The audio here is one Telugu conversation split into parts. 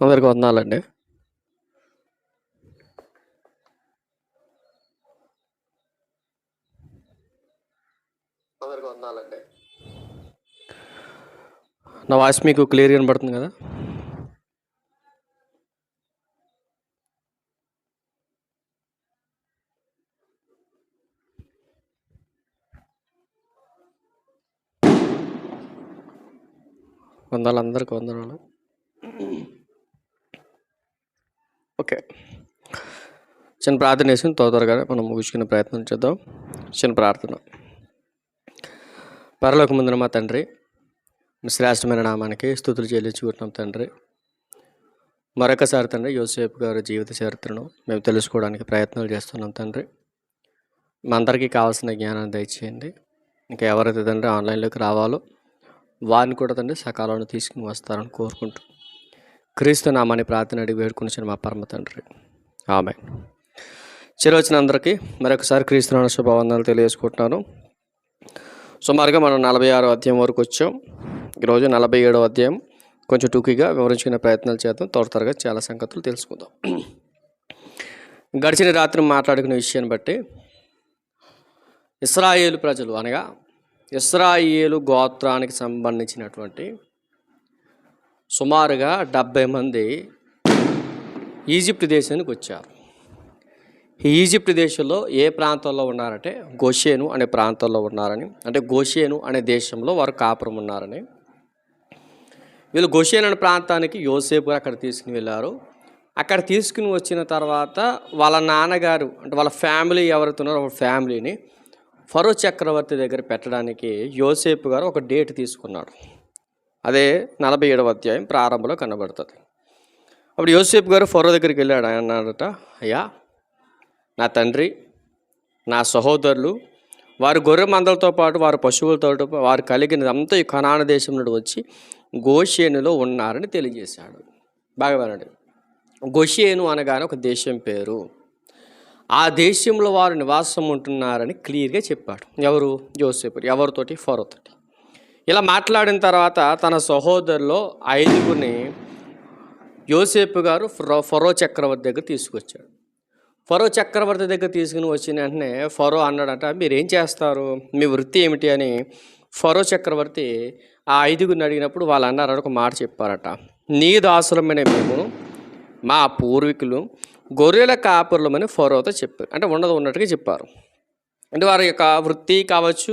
అందరికి వందనాలండి. అందరికి వందనాలండి. నా వాయిస్ మీకు క్లియర్గా వినపడుతుంది కదా? వందనాలు, అందరికి వందనాలు. ఓకే, చిన్న ప్రార్థన వేసుకుని త్వరగా మనం ముగించుకునే ప్రయత్నం చేద్దాం. చిన్న ప్రార్థన. పరలోకమందున మా తండ్రి, మీ శ్రేష్టమైన నామానికి స్తుతులు చెల్లించుకుంటున్నాం తండ్రి. మరొకసారి తండ్రి, యోసేపు గారి జీవిత చరిత్రను మేము తెలుసుకోవడానికి ప్రయత్నాలు చేస్తున్నాం తండ్రి. మా అందరికీ కావాల్సిన జ్ఞానాన్ని దయచేయండి. ఇంకా ఎవరైతే తండ్రి ఆన్లైన్లోకి రావాలో వారిని కూడా తండ్రి సకాలంలో తీసుకుని వస్తారని కోరుకుంటూ క్రీస్తు నామాన్ని ప్రార్థన అడిగి వేడుకుని మా పరమ తండ్రి, ఆమేన్. వచ్చిన అందరికీ మరొకసారి క్రీస్తు నామ శుభవందనాలు తెలియజేసుకుంటున్నాను. సుమారుగా మనం 46వ అధ్యాయం వరకు వచ్చాం. ఈరోజు 47వ అధ్యాయం కొంచెం టూకీగా వివరించుకునే ప్రయత్నాలు చేద్దాం. త్వరగా చాలా సంగతులు తెలుసుకుందాం. గడిచిన రాత్రి మాట్లాడుకునే విషయాన్ని బట్టి ఇశ్రాయేలు ప్రజలు అనగా ఇశ్రాయేలు గోత్రానికి సంబంధించినటువంటి సుమారుగా 70 మంది ఈజిప్ట్ దేశానికి వచ్చారు. ఈ ఈజిప్ట్ దేశంలో ఏ ప్రాంతంలో ఉన్నారంటే గోషేను అనే ప్రాంతంలో ఉన్నారని, అంటే గోషేను అనే దేశంలో వారు కాపురం ఉన్నారని. వీళ్ళు గోషేను అనే ప్రాంతానికి యోసేపు అక్కడ తీసుకుని వెళ్ళారు. అక్కడ తీసుకుని వచ్చిన తర్వాత వాళ్ళ నాన్నగారు అంటే వాళ్ళ ఫ్యామిలీ ఎవరైతే ఉన్నారో వాళ్ళ ఫ్యామిలీని ఫరో చక్రవర్తి దగ్గర పెట్టడానికి యోసేపు గారు ఒక డేట్ తీసుకున్నాడు. అదే 47వ అధ్యాయం ప్రారంభంలో కనబడుతుంది. అప్పుడు యోసేపు గారు ఫరో దగ్గరికి వెళ్ళాడు. ఆయన అన్నాడట, అయ్యా నా తండ్రి, నా సహోదరులు వారి గొర్రె మందలతో పాటు వారి పశువులతో వారు కలిగినదంతా ఈ కనాను దేశం నుండి వచ్చి గోషేనులో ఉన్నారని తెలియజేశాడు. బాగా వినండి. గోషేను అనగానే ఒక దేశం పేరు. ఆ దేశంలో వారు నివాసం ఉంటున్నారని క్లియర్గా చెప్పాడు. ఎవరు? యోసేపు. ఎవరితోటి? ఫరోతోటి. ఇలా మాట్లాడిన తర్వాత తన సహోదరులో 5గురిని యోసేపు గారు ఫరో చక్రవర్తి దగ్గర తీసుకొచ్చాడు. ఫరో చక్రవర్తి దగ్గర తీసుకుని వచ్చిన వెంటనే ఫరో అన్నాడట, మీరేం చేస్తారు, మీ వృత్తి ఏమిటి అని ఫరో చక్రవర్తి ఆ 5గురిని అడిగినప్పుడు వాళ్ళు అన్నారట, ఒక మాట చెప్పారట, నీ దాసులమైన మేము మా పూర్వీకులు గొర్రెల కాపురులమని ఫరోతో చెప్పారు. అంటే ఉన్నట్టుగా చెప్పారు. అంటే వారి యొక్క వృత్తి కావచ్చు,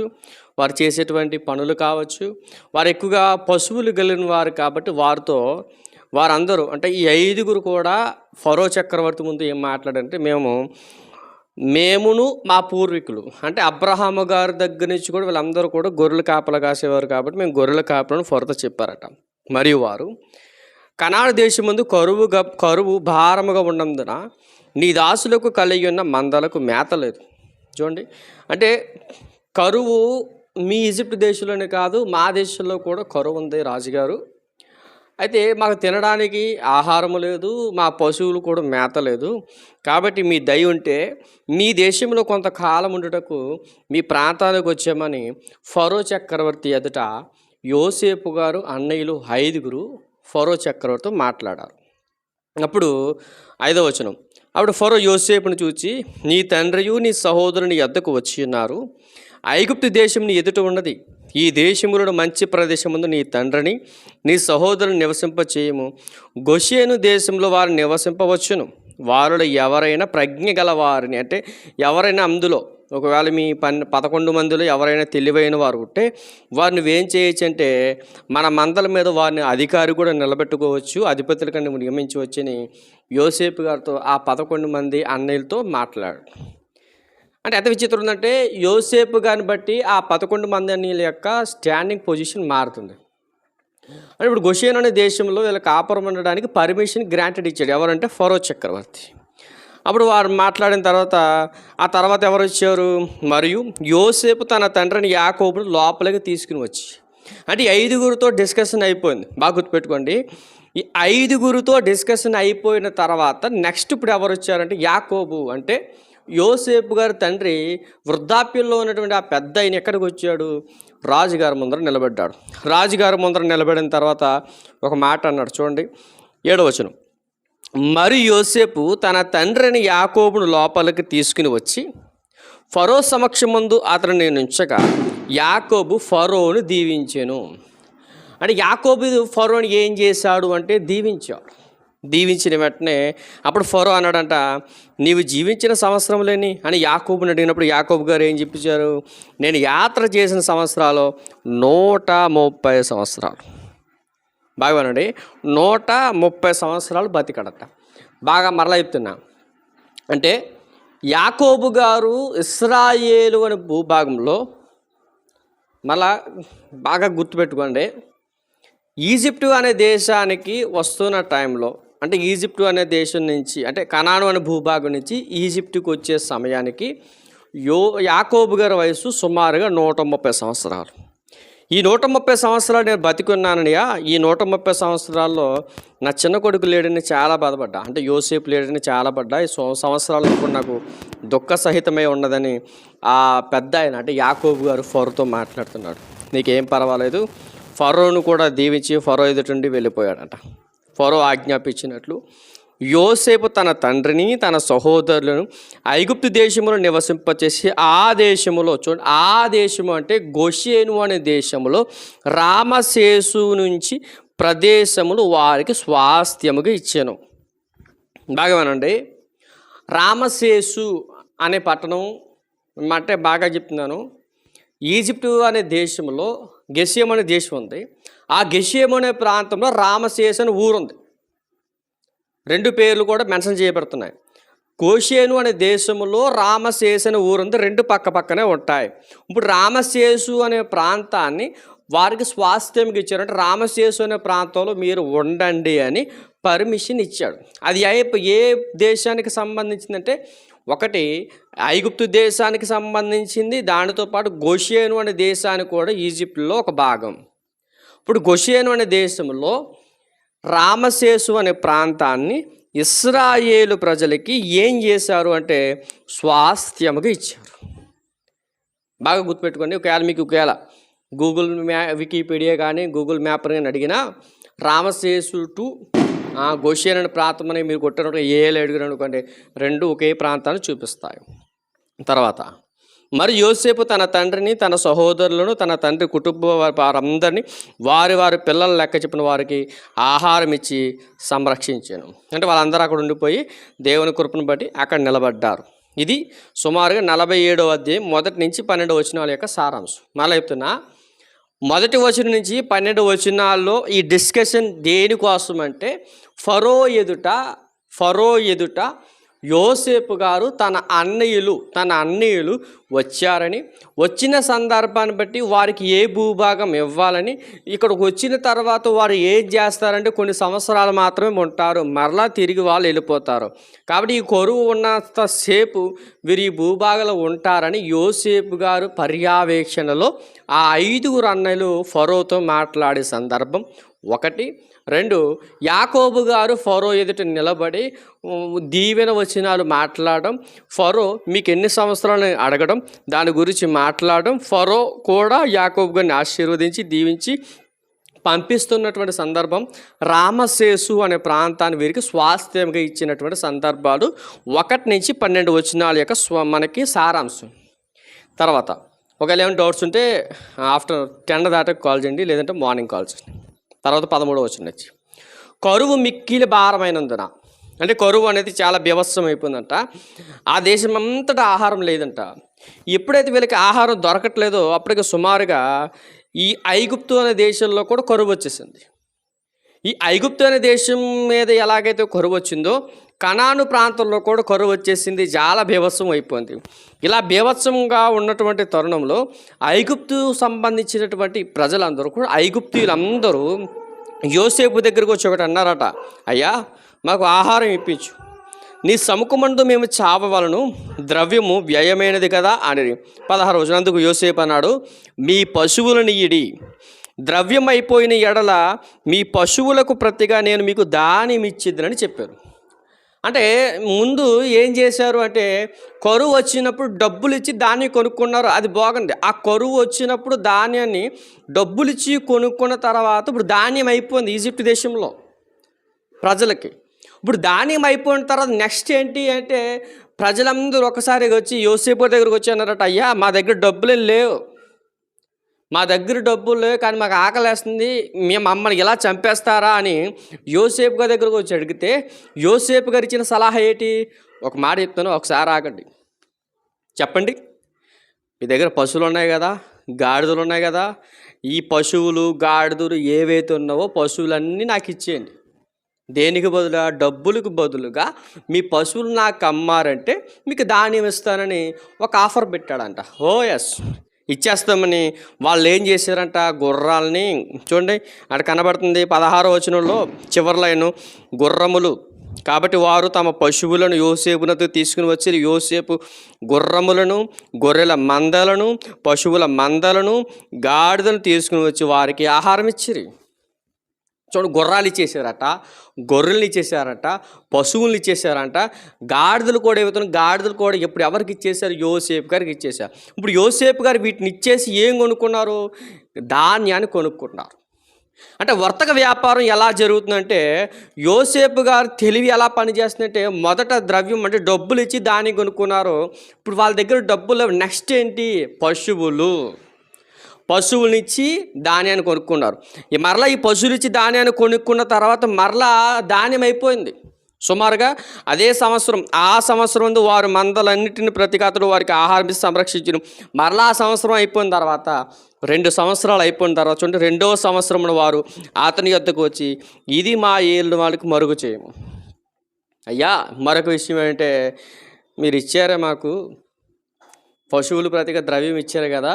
వారు చేసేటువంటి పనులు కావచ్చు, వారు ఎక్కువగా పశువులు కలిగిన వారు కాబట్టి వారితో వారందరూ అంటే ఈ 5గురు కూడా ఫరో చక్రవర్తి ముందు ఏం మాట్లాడంటే మేమును మా పూర్వీకులు అంటే అబ్రహాము గారి దగ్గర నుంచి కూడా వీళ్ళందరూ కూడా గొర్రెల కాపలా కాసేవారు కాబట్టి మేము గొర్రెల కాపలను ఫరోతో చెప్పారట. మరియు వారు కనాను దేశం ముందు కరువు భారముగా ఉన్నందున నీ దాసులకు కలిగి ఉన్న మందలకు మేత లేదు. చూడండి, అంటే కరువు మీ ఈజిప్ట్ దేశంలోనే కాదు, మా దేశంలో కూడా కరువు ఉంది రాజుగారు. అయితే మాకు తినడానికి ఆహారం లేదు, మా పశువులు కూడా మేత లేదు. కాబట్టి మీ దయ ఉంటే మీ దేశంలో కొంతకాలం ఉండుటకు మీ ప్రాంతానికి వచ్చామని ఫరో చక్రవర్తి ఎదుట యోసేపు గారు అన్నయ్యలు 5గురు ఫరో చక్రవర్తితో మాట్లాడారు. అప్పుడు 5వ వచనం, అప్పుడు ఫరో యోసేపును చూచి, నీ తండ్రియు నీ సహోదరుని ఎద్దకు వచ్చి ఉన్నారు. ఐగుప్తు దేశం నీ ఎదుట ఉన్నది. ఈ దేశములను మంచి ప్రదేశముందు నీ తండ్రిని నీ సహోదరుని నివసింపచేయము. గోషేను దేశంలో వారిని నివసింపవచ్చును. వారిలో ఎవరైనా ప్రజ్ఞ గల వారిని అంటే ఎవరైనా అందులో ఒకవేళ మీ 11 మందిలో ఎవరైనా తెలివైన వారు ఉంటే వారిని ఏం చేయొచ్చు అంటే మన మందల మీద వారిని అధికారి కూడా నిలబెట్టుకోవచ్చు, అధిపతుల కన్నా నియమించవచ్చని యోసేపు గారితో ఆ 11 మంది అన్నయ్యలతో మాట్లాడు. అంటే ఎంత విచిత్రం ఉందంటే యోసేపు గారిని బట్టి ఆ 11 మంది అన్నయ్యల యొక్క స్టాండింగ్ పొజిషన్ మారుతుంది. అంటే ఇప్పుడు గోషేను అనే దేశంలో వీళ్ళకి కాపురం ఉండడానికి పర్మిషన్ గ్రాంటెడ్ ఇచ్చాడు. ఎవరంటే ఫరో చక్రవర్తి. అప్పుడు వారు మాట్లాడిన తర్వాత ఆ తర్వాత ఎవరు వచ్చారు? మరియు యోసేపు తన తండ్రిని యాకోబును లోపలికి తీసుకుని వచ్చి, అంటే 5గురితో డిస్కషన్ అయిపోయింది. బాగా గుర్తుపెట్టుకోండి, ఈ 5గురితో డిస్కషన్ అయిపోయిన తర్వాత నెక్స్ట్ ఇప్పుడు ఎవరు వచ్చారంటే యాకోబు అంటే యోసేపు గారి తండ్రి వృద్ధాప్యంలో ఉన్నటువంటి ఆ పెద్ద ఆయన ఎక్కడికి వచ్చాడు? రాజుగారి ముందర నిలబడ్డాడు. రాజుగారి ముందర నిలబడిన తర్వాత ఒక మాట అన్నాడు. చూడండి, 7వ వచనం. మరియు యోసేపు తన తండ్రిని యాకోబును లోపలికి తీసుకుని వచ్చి ఫరో సమక్షమందు అతనిని ఉంచగా యాకోబు ఫరోను దీవించెను. అంటే యాకోబు ఫరోని ఏం చేశాడు అంటే దీవించాడు. దీవించిన వెంటనే అప్పుడు ఫరో అన్నాడంట, నీవు జీవించిన సంవత్సరంలేని అని యాకోబుని అడిగినప్పుడు యాకోబు గారు ఏం చెప్పించారు, నేను యాత్ర చేసిన సంవత్సరాలు 130 సంవత్సరాలు. బాగానండి, 130 సంవత్సరాలు బతికడట. బాగా మరలా చెప్తున్నా, అంటే యాకోబు గారు ఇశ్రాయేలు అనే భూభాగంలో, మళ్ళా బాగా గుర్తుపెట్టుకోండి, ఈజిప్టు అనే దేశానికి వస్తున్న టైంలో, అంటే ఈజిప్టు అనే దేశం నుంచి, అంటే కనాను అనే భూభాగం నుంచి ఈజిప్టుకు వచ్చే సమయానికి యాకోబు గారి వయసు సుమారుగా 130 సంవత్సరాలు. ఈ 130 సంవత్సరాలు నేను బతికున్నాననియా, ఈ 130 సంవత్సరాల్లో నా చిన్న కొడుకు లేడని చాలా బాధపడ్డా, అంటే యోసేపు లేడని చాలా పడ్డా. ఈ సంవత్సరాల్లో కూడా నాకు దుఃఖ సహితమై ఉన్నదని ఆ పెద్ద ఆయన అంటే యాకోబు గారు ఫరోతో మాట్లాడుతున్నాడు. నీకేం పర్వాలేదు, ఫరోను కూడా దీవించి ఫరో ఎదుటి వెళ్ళిపోయాడట. ఫరో ఆజ్ఞాపించినట్లు యోసేపు తన తండ్రిని తన సహోదరులను ఐగుప్తు దేశములో నివసింపచేసి ఆ దేశములో, చూడండి, ఆ దేశము అంటే గోషేను అనే దేశములో రామశేసు నుంచి ప్రదేశములు వారికి స్వాస్థ్యముగా ఇచ్చాను. బాగానండి, రామశేసు అనే పట్టణం అంటే బాగా చెప్తున్నాను, ఈజిప్టు అనే దేశంలో గెషెం అనే దేశం ఉంది. ఆ గెషెం అనే ప్రాంతంలో రామశేస్ అనే ఊరుంది. 2 పేర్లు కూడా మెన్షన్ చేయబడుతున్నాయి. గోషేను అనే దేశంలో రామశేస్ అనే ఊరుంది, 2 పక్క పక్కనే ఉంటాయి. ఇప్పుడు రామశేసు అనే ప్రాంతాన్ని వారికి స్వాస్థ్యంగా ఇచ్చారు. అంటే రామశేసు అనే ప్రాంతంలో మీరు ఉండండి అని పర్మిషన్ ఇచ్చాడు. అది ఏ దేశానికి సంబంధించిందంటే, ఒకటి ఐగుప్తు దేశానికి సంబంధించింది, దానితో పాటు గోషేను అనే దేశానికి కూడా ఈజిప్ట్లో ఒక భాగం. ఇప్పుడు గోషేను అనే దేశంలో రామశేసు అనే ప్రాంతాన్ని ఇశ్రాయేలు ప్రజలకి ఏం చేశారు అంటే స్వాస్థ్యముగా ఇచ్చారు. బాగా గుర్తుపెట్టుకోండి. ఒకవేళ గూగుల్ వికీపీడియా కానీ గూగుల్ మ్యాప్ కానీ అడిగినా రామశేసు టు గోషేను అనే ప్రాంతం అని మీరు కొట్టినట్టు ఏళ్ళు అడిగిన అనుకోండి, 2 ఒకే ప్రాంతాన్ని చూపిస్తాయి. తర్వాత మరి యోసేపు తన తండ్రిని తన సహోదరులను తన తండ్రి కుటుంబ వారందరినీ వారి పిల్లలు లెక్క చెప్పిన వారికి ఆహారం ఇచ్చి సంరక్షించాను. అంటే వాళ్ళందరూ అక్కడ ఉండిపోయి దేవుని కృపను బట్టి అక్కడ నిలబడ్డారు. ఇది సుమారుగా 47వ అధ్యాయం 1 నుంచి 12 వచనాల యొక్క సారాంశం. మళ్ళీ చెప్తున్నా, 1 వచనం నుంచి 12 వచనాల్లో ఈ డిస్కషన్ దేనికోసం అంటే, ఫరో ఎదుట యోసేపు గారు తన అన్నయ్యలు వచ్చారని, వచ్చిన సందర్భాన్ని బట్టి వారికి ఏ భూభాగం ఇవ్వాలని, ఇక్కడికి వచ్చిన తర్వాత వారు ఏం చేస్తారంటే కొన్ని సంవత్సరాలు మాత్రమే ఉంటారు, మరలా తిరిగి వాళ్ళు వెళ్ళిపోతారు. కాబట్టి ఈ కరువు ఉన్నంతసేపు వీరు ఈ భూభాగంలో ఉంటారని యోసేపు గారు పర్యవేక్షణలో ఆ 5 అన్నయ్యలు ఫరోతో మాట్లాడే సందర్భం 1. 2, యాకోబు గారు ఫరో ఎదుట నిలబడి దీవెన వచనాలు మాట్లాడడం, ఫరో మీకు ఎన్ని సంవత్సరాలు అడగడం, దాని గురించి మాట్లాడడం, ఫరో కూడా యాకోబు గారిని ఆశీర్వదించి దీవించి పంపిస్తున్నటువంటి సందర్భం, రామశేసు అనే ప్రాంతాన్ని వీరికి స్వాస్థ్యంగా ఇచ్చినటువంటి సందర్భాలు 1 నుంచి 12 వచనాల యొక్క మనకి సారాంశం. తర్వాత ఒకవేళ ఏమైనా డౌట్స్ ఉంటే ఆఫ్టర్ 10 దాకా కాల్ చేయండి, లేదంటే మార్నింగ్ కాల్ చేయండి. తర్వాత 13వ వచనం వచ్చి, కరువు మిక్కిలి భారమైనందున, అంటే కరువు అనేది చాలా బీభత్సం అయిపోయిందంట. ఆ దేశం అంతటా ఆహారం లేదంట. ఎప్పుడైతే వీళ్ళకి ఆహారం దొరకట్లేదో అప్పటికి సుమారుగా ఈ ఐగుప్తు అనే దేశంలో కూడా కరువు వచ్చేసింది. ఈ ఐగుప్తు అనే దేశం మీద ఎలాగైతే కరువు వచ్చిందో కనాను ప్రాంతంలో కూడా కరువు వచ్చేసింది. చాలా బీభత్సం అయిపోయింది. ఇలా బీభత్సంగా ఉన్నటువంటి తరుణంలో ఐగుప్తు సంబంధించినటువంటి ప్రజలందరూ కూడా, ఐగుప్తీయులందరూ యోసేపు దగ్గరకు వచ్చి ఒకటి అన్నారట, అయ్యా మాకు ఆహారం ఇప్పించు, నీ సముఖమందు మేము చావవలను, ద్రవ్యము వ్యయమైనది కదా అని. 16వ వచనం, అందుకు యోసేపు అన్నాడు, మీ పశువులను ఇడి, ద్రవ్యం అయిపోయిన ఎడల మీ పశువులకు ప్రతిగా నేను మీకు ధాన్యం ఇచ్చిద్దని చెప్పారు. అంటే ముందు ఏం చేశారు అంటే, కరువు వచ్చినప్పుడు డబ్బులు ఇచ్చి ధాన్యం కొనుక్కున్నారు, అది బాగుంది. ఆ కరువు వచ్చినప్పుడు ధాన్యాన్ని డబ్బులు ఇచ్చి కొనుక్కున్న తర్వాత ఇప్పుడు ధాన్యం అయిపోయింది ఈజిప్ట్ దేశంలో. ప్రజలకి. ఇప్పుడు ధాన్యం అయిపోయిన తర్వాత నెక్స్ట్ ఏంటి అంటే ప్రజలందరూ ఒకసారిగా వచ్చి యోసేపు దగ్గరకు వచ్చి అన్నారట, అయ్యా మా దగ్గర డబ్బులు లేవు, మా దగ్గర డబ్బులు లేవు కానీ మాకు ఆకలేస్తుంది, మేము మమ్మల్ని ఇలా చంపేస్తారా అని యోసేపు గారి దగ్గరకు వచ్చి అడిగితే యోసేపు గారు ఇచ్చిన సలహా ఏంటి? ఒక మాట చెప్తాను, ఒకసారి ఆగండి, చెప్పండి. మీ దగ్గర పశువులు ఉన్నాయి కదా, గాడిదలు ఉన్నాయి కదా, ఈ పశువులు గాడిదలు ఏవైతే ఉన్నావో పశువులన్నీ నాకు ఇచ్చేయండి. దేనికి బదులుగా? డబ్బులకు బదులుగా మీ పశువులు నాకు అమ్మారంటే మీకు ధాన్యం ఇస్తానని ఒక ఆఫర్ పెట్టాడంట. ఓ ఎస్, ఇచ్చేస్తామని వాళ్ళు ఏం చేశారంట, గుర్రాలని చూడండి అక్కడ కనబడుతుంది 16వ వచనంలో చివరి లైను, గుర్రములు కాబట్టి వారు తమ పశువులను యోసేపునతో తీసుకుని వచ్చి యోసేపు గుర్రములను గొర్రెల మందలను పశువుల మందలను గాడిదలను తీసుకుని వచ్చి వారికి ఆహారం ఇచ్చిరి. చూడండి, గుర్రాలు ఇచ్చేసారట, గొర్రెలు ఇచ్చేసారట, పశువులు ఇచ్చేసారంట, గాడిదలు కూడా ఏమవుతున్నాయి, గాడిదలు కూడా ఇప్పుడు ఎవరికి ఇచ్చేసారు? యోసేపు గారికి ఇచ్చేసారు. ఇప్పుడు యోసేపు గారు వీటిని ఇచ్చేసి ఏం కొనుక్కున్నారు? ధాన్యాన్ని కొనుక్కుంటున్నారు. అంటే వర్తక వ్యాపారం ఎలా జరుగుతుందంటే యోసేపు గారు తెలివి ఎలా పనిచేస్తుందంటే మొదట ద్రవ్యం అంటే డబ్బులు ఇచ్చి దాన్ని కొనుక్కున్నారు. ఇప్పుడు వాళ్ళ దగ్గర డబ్బులు నెక్స్ట్ ఏంటి? పశువులనిచ్చి ధాన్యాన్ని కొనుక్కున్నారు. మరలా ఈ పశువులు ఇచ్చి ధాన్యాన్ని కొనుక్కున్న తర్వాత మరలా ధాన్యం అయిపోయింది. సుమారుగా అదే సంవత్సరం, ఆ సంవత్సరం వారు మందలన్నిటిని ప్రతిఘాతులు వారికి ఆహారం ఇచ్చి సంరక్షించను. మరలా ఆ సంవత్సరం అయిపోయిన తర్వాత 2 సంవత్సరాలు అయిపోయిన తర్వాత చూడండి, 2వ సంవత్సరంలో వారు అతని యొద్దకు వచ్చి ఇది మా ఏళ్ళు వాళ్ళకి మరుగు చేయము. అయ్యా మరొక విషయం ఏంటంటే మీరు ఇచ్చారే మాకు పశువులు ప్రతిగా ద్రవ్యం ఇచ్చారు కదా,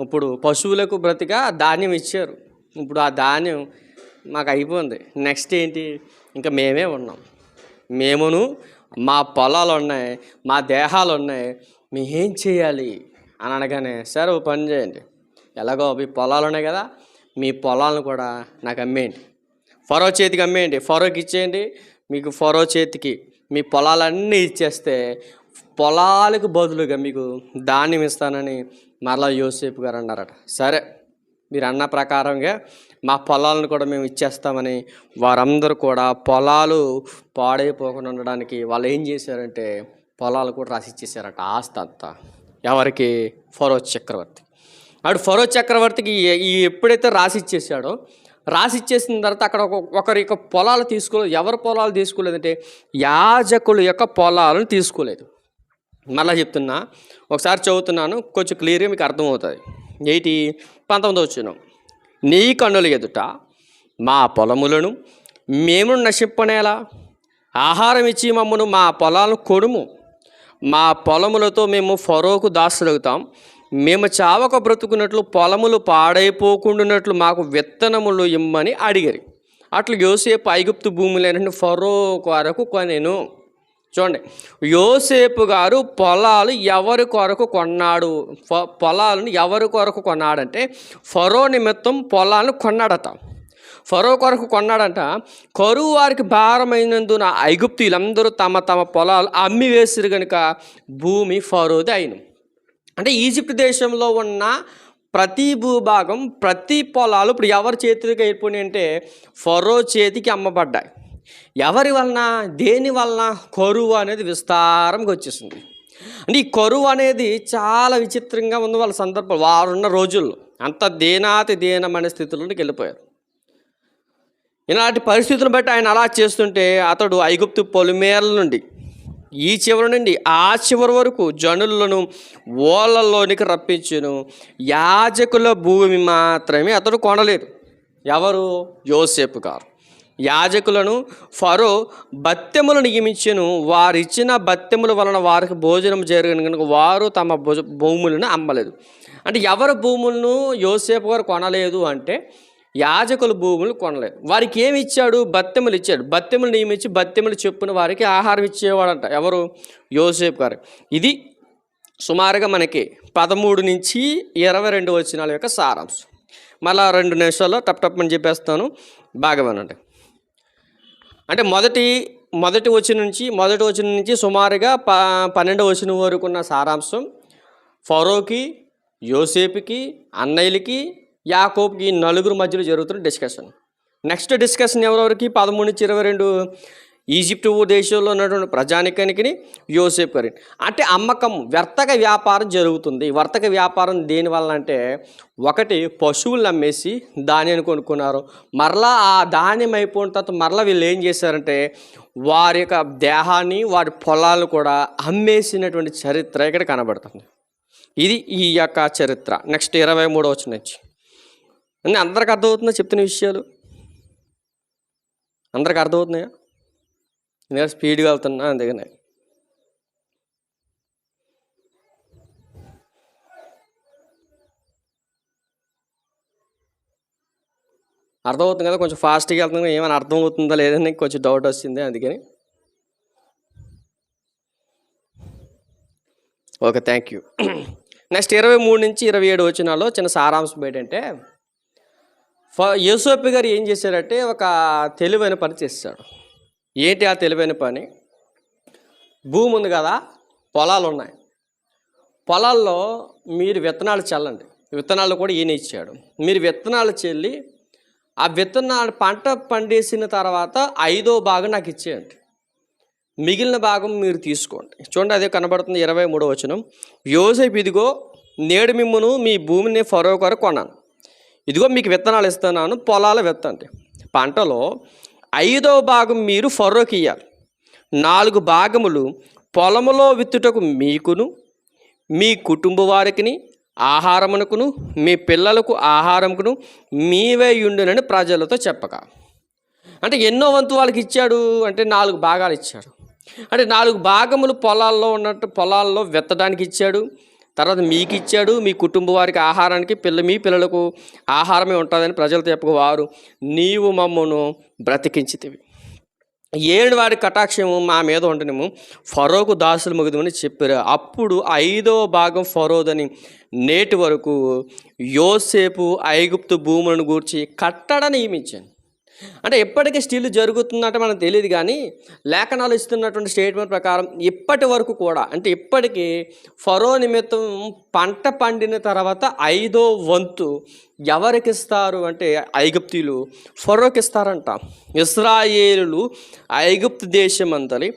ఇప్పుడు పశువులకు ప్రతిగా ధాన్యం ఇచ్చారు, ఇప్పుడు ఆ ధాన్యం మాకు అయిపోయింది, నెక్స్ట్ ఏంటి? ఇంకా మేమే ఉన్నాం, మేమును మా పొలాలు ఉన్నాయి, మా దేహాలు ఉన్నాయి, మేమేం చేయాలి అని అనగానే సరే ఓ పని చేయండి, ఎలాగో మీ పొలాలు ఉన్నాయి కదా, మీ పొలాలను కూడా నాకు అమ్మేయండి, ఫరో చేతికి అమ్మేయండి, ఫరోకి ఇచ్చేయండి, మీకు ఫరో చేతికి మీ పొలాలన్నీ ఇచ్చేస్తే పొలాలకు బదులుగా మీకు ధాన్యం ఇస్తానని మరలా యోసేపు గారు అన్నారట. సరే మీరు అన్న ప్రకారంగా మా పొలాలను కూడా మేము ఇచ్చేస్తామని వారందరూ కూడా పొలాలు పాడైపోకుండా ఉండడానికి వాళ్ళు ఏం చేశారంటే పొలాలు కూడా రాసి ఇచ్చేసారట, ఆస్తి అంతా. ఎవరికి? ఫరో చక్రవర్తి. అటు ఫరో చక్రవర్తికి ఎప్పుడైతే రాసి ఇచ్చేసాడో, రాసి ఇచ్చేసిన తర్వాత అక్కడ ఒకరి యొక్క పొలాలు తీసుకోలేదు. ఎవరి పొలాలు తీసుకోలేదంటే యాజకుల యొక్క పొలాలను తీసుకోలేదు. మళ్ళీ చెప్తున్నా, ఒకసారి చదువుతున్నాను, కొంచెం క్లియర్గా మీకు అర్థమవుతుంది. 19వ వచనం, నీ కన్నుల ఎదుట మా పొలములను మేము నశింపనేలా, ఆహారం ఇచ్చి మమ్మను మా పొలాలను కొడుము, మా పొలములతో మేము ఫరోకు దాసులవుతాం, మేము చావక బ్రతుకున్నట్లు పొలములు పాడైపోకుండానట్లు మాకు విత్తనములు ఇమ్మని అడిగారు. అట్లు యోసేపు ఐగుప్తు భూములైన ఫరో కొరకు కొనెను. చూడండి, యోసేపు గారు పొలాలు ఎవరి కొరకు కొన్నాడు? పొలాలను ఎవరి కొరకు కొన్నాడంటే ఫరో నిమిత్తం పొలాలను కొన్నాడట. ఫరో కొరకు కొన్నాడంట. కరువు వారికి భారమైనందున ఐగుప్తీయులందరూ తమ తమ పొలాలు అమ్మి వేసిరు కనుక భూమి ఫరోది అయిన. అంటే ఈజిప్ట్ దేశంలో ఉన్న ప్రతి భూభాగం, ప్రతి పొలాలు ఇప్పుడు ఎవరి చేతికి అయిపోయినాయి అంటే ఫరో చేతికి అమ్మబడ్డాయి. ఎవరి వలన? దేని వలన? కరువు అనేది విస్తారంగా వచ్చేసింది. అంటే ఈ కరువు అనేది చాలా విచిత్రంగా ఉంది. వాళ్ళ సందర్భం వారున్న రోజుల్లో అంత దీనాతి దీనమైన స్థితిలోకి వెళ్ళిపోయారు. ఇలాంటి పరిస్థితులను బట్టి ఆయన అలా చేస్తుంటే అతడు ఐగుప్తు పొలిమేరల నుండి ఈ చివరి నుండి ఆ చివరి వరకు జనులను ఓళ్ళలోనికి రప్పించును. యాజకుల భూమి మాత్రమే అతడు కొనలేదు. ఎవరు? యోసేపు గారు. యాజకులను ఫరో బత్తెములు నియమించెను. వారిచ్చిన బత్తెముల వలన వారికి భోజనం జరిగిన కనుక వారు తమ భూములను అమ్మలేదు. అంటే ఎవరి భూములను యోసేపు గారు కొనలేదు అంటే యాజకుల భూములు కొనలేదు. వారికి ఏమి ఇచ్చాడు? బత్తెములు ఇచ్చాడు. బత్తెములు నియమించి బత్తెములు చెప్పున వారికి ఆహారం ఇచ్చేవాడంట. ఎవరు? యోసేపు గారు. ఇది సుమారుగా మనకి 13 నుంచి 22 వచనాల యొక్క సారాంశం. మళ్ళా 2 నిమిషాల్లో టప్ అని చెప్పేస్తాను, బాగా వినండి. అంటే మొదటి వచనం నుంచి సుమారుగా 12వ వచనం వరకు ఉన్న సారాంశం ఫరోకి, యోసేపుకి, అన్నయ్యలకి, యాకోబుకి, 4 మధ్యలో జరుగుతున్న డిస్కషన్. నెక్స్ట్ డిస్కషన్ ఎవరెవరికి 13-22 ఈజిప్ట్ దేశంలో ఉన్నటువంటి ప్రజానికానికి యోసేపు గారి అంటే అమ్మకం వర్తక వ్యాపారం జరుగుతుంది. వర్తక వ్యాపారం దేనివల్ల అంటే ఒకటి పశువులు అమ్మేసి ధాన్యాన్ని కొనుక్కున్నారు. మరలా ఆ ధాన్యం అయిపోయిన తర్వాత మరలా వీళ్ళు ఏం చేశారంటే వారి యొక్క దేహాన్ని వారి పొలాలను కూడా అమ్మేసినటువంటి చరిత్ర ఇక్కడ కనబడుతుంది. ఇది ఈ యొక్క చరిత్ర. నెక్స్ట్ 23వ వచనం నుంచి అన్నీ అందరికి అర్థమవుతుందా చెప్తున్న విషయాలు? అందరికి అర్థమవుతున్నాయా? నేను స్పీడ్గా వెళ్తున్నా అందుకనే. అర్థమవుతుంది కదా, కొంచెం ఫాస్ట్గా వెళ్తున్నా, ఏమైనా అర్థమవుతుందా లేదని కొంచెం డౌట్ వచ్చింది అందుకని. Okay, thank you. నెక్స్ట్ 23-27 వచనాల్లో చిన్న సారాంశం ఏంటంటే యోసేపు గారు ఏం చేశారంటే ఒక తెలివైన పని చేశాడు. ఏంటి ఆ తెలివైన పని? భూమి ఉంది కదా, పొలాలు ఉన్నాయి, పొలాల్లో మీరు విత్తనాలు చల్లండి. విత్తనాలు కూడా ఈయన ఇచ్చాడు. మీరు విత్తనాలు చల్లి ఆ విత్తనాలు పంట పండేసిన తర్వాత 5వ భాగం నాకు ఇచ్చేయండి, మిగిలిన భాగం మీరు తీసుకోండి. చూడండి, అదే కనబడుతుంది 23వ వచనం. యోసేపు, ఇదిగో నేడు మిమ్మును మీ భూమిని ఫరో కొరకు కొన్నాను, ఇదిగో మీకు విత్తనాలు ఇస్తున్నాను, పొలాలు విత్తండి. పంటలో 5వ భాగం మీరు ఫరోకి ఇయ్యాలి. 4 భాగములు పొలములో విత్తుటకు మీకును మీ కుటుంబ వారికి ఆహారమునకును మీ పిల్లలకు ఆహారముకును మీవే ఉండునని ప్రజలతో చెప్పక. అంటే ఎన్నో వంతు వాళ్ళకి ఇచ్చాడు అంటే 4 భాగాలు ఇచ్చాడు. అంటే 4 భాగములు పొలాల్లో ఉన్నట్టు పొలాల్లో విత్తడానికి ఇచ్చాడు. తర్వాత మీకు ఇచ్చాడు, మీ కుటుంబ వారికి ఆహారానికి మీ పిల్లలకు ఆహారమే ఉంటుందని ప్రజలతో చెప్పక వారు నీవు మమ్మను బ్రతికించితివి, ఏడు వారి కటాక్షము మా మీద ఉండనేమో ఫరోకు దాసులు ముగిదమని చెప్పారు. అప్పుడు 5వ భాగం ఫరోదని నేటి వరకు యోసేపు ఐగుప్తు భూములను గూర్చి కట్టడ నియమించాను. అంటే ఎప్పటికీ స్టిల్ జరుగుతుందంటే మనకు తెలియదు, కానీ లేఖనాలు ఇస్తున్నటువంటి స్టేట్మెంట్ ప్రకారం ఇప్పటి వరకు కూడా అంటే ఇప్పటికీ ఫరో నిమిత్తం పంట పండిన తర్వాత 5వ వంతు ఎవరికి ఇస్తారు అంటే ఐగుప్తీయులు ఫరోకి ఇస్తారంట. ఇశ్రాయేలులు ఐగుప్తు దేశమంతలి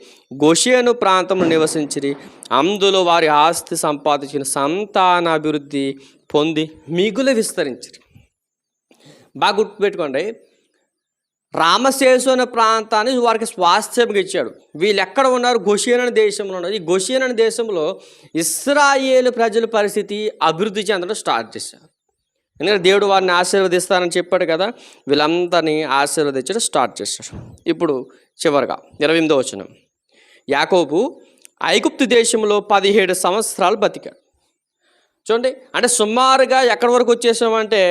గోషేను ప్రాంతంలో నివసించిరి, అందులో వారి ఆస్తి సంపాదించిన సంతానాభివృద్ధి పొంది మిగులు విస్తరించిరి. బాగా గుర్తుపెట్టుకోండి, రామశేషు అనే ప్రాంతాన్ని వారికి స్వాస్థ్యంగా ఇచ్చాడు. వీళ్ళు ఎక్కడ ఉన్నారు? గోషేను అనే దేశంలో ఉన్నారు. ఈ గోషేను అనే దేశంలో ఇశ్రాయేలు ప్రజల పరిస్థితి అభివృద్ధి చెందడం స్టార్ట్ చేశారు. ఎందుకంటే దేవుడు వారిని ఆశీర్వదిస్తారని చెప్పాడు కదా, వీళ్ళందరినీ ఆశీర్వదించడం స్టార్ట్ చేశారు. ఇప్పుడు చివరిగా 28వ వచనం. యాకోబు ఐగుప్తు దేశంలో 17 సంవత్సరాలు బతికాడు. చూడండి, అంటే సుమారుగా ఎక్కడి వరకు వచ్చేసామంటే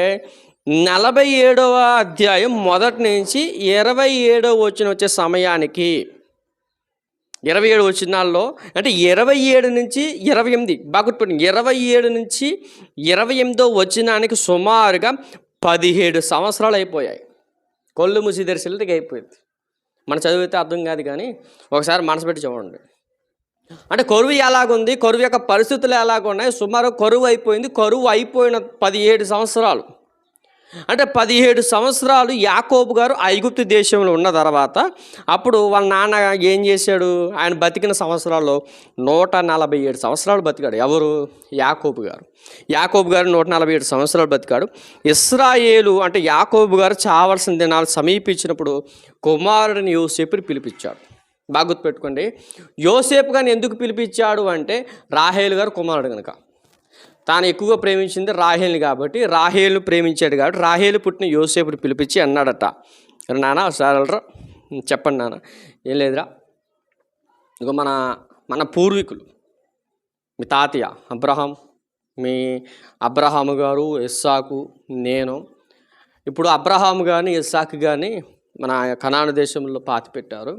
47వ అధ్యాయం మొదటి నుంచి 27వ వచనం వచ్చే సమయానికి 27 వచనాల్లో అంటే 27 నుంచి 28 బాగా గుర్తుపెట్టండి, 27 నుంచి 28వ వచనానికి సుమారుగా 17 సంవత్సరాలు అయిపోయాయి. కొల్లు మూసి తెరిసిల్లికి అయిపోయింది. మన చదివితే అర్థం కాదు, కానీ ఒకసారి మనసు పెట్టి చూడండి. అంటే కరువు ఎలాగుంది, కరువు యొక్క పరిస్థితులు ఎలాగున్నాయి, సుమారు కరువు అయిపోయింది. కరువు అయిపోయిన 17 సంవత్సరాలు అంటే 17 సంవత్సరాలు యాకోబు గారు ఐగుప్తు దేశంలో ఉన్న తర్వాత అప్పుడు వాళ్ళ నాన్న ఏం చేశాడు? ఆయన బతికిన సంవత్సరాల్లో 147 సంవత్సరాలు బతికాడు. ఎవరు? యాకోబు గారు. యాకోబు గారు 147 సంవత్సరాలు బతికాడు. ఇశ్రాయేలు అంటే యాకోబు గారు చావాల్సిన దినాలు సమీపించినప్పుడు కుమారుడిని యోసేపుని పిలిపించాడు. బాగా గుర్తుపెట్టుకోండి, యోసేపు గారిని ఎందుకు పిలిపించాడు అంటే రాహేలు గారు కుమారుడు కనుక. తాను ఎక్కువగా ప్రేమించింది రాహేల్ని కాబట్టి రాహేల్ను ప్రేమించాడు కాబట్టి రాహేలు పుట్టిన యోసేపుని పిలిపించి అన్నాడట, నాన్న ఒకసారి వెళ్ళరా, చెప్పండి నాన్న. ఏం లేదురా, ఇక మన పూర్వీకులు మీ తాతయ్య అబ్రహాము గారు, ఇస్సాకు, నేను ఇప్పుడు అబ్రహాము కానీ ఇస్సాకు కానీ మన కనాను దేశంలో పాతి పెట్టారు.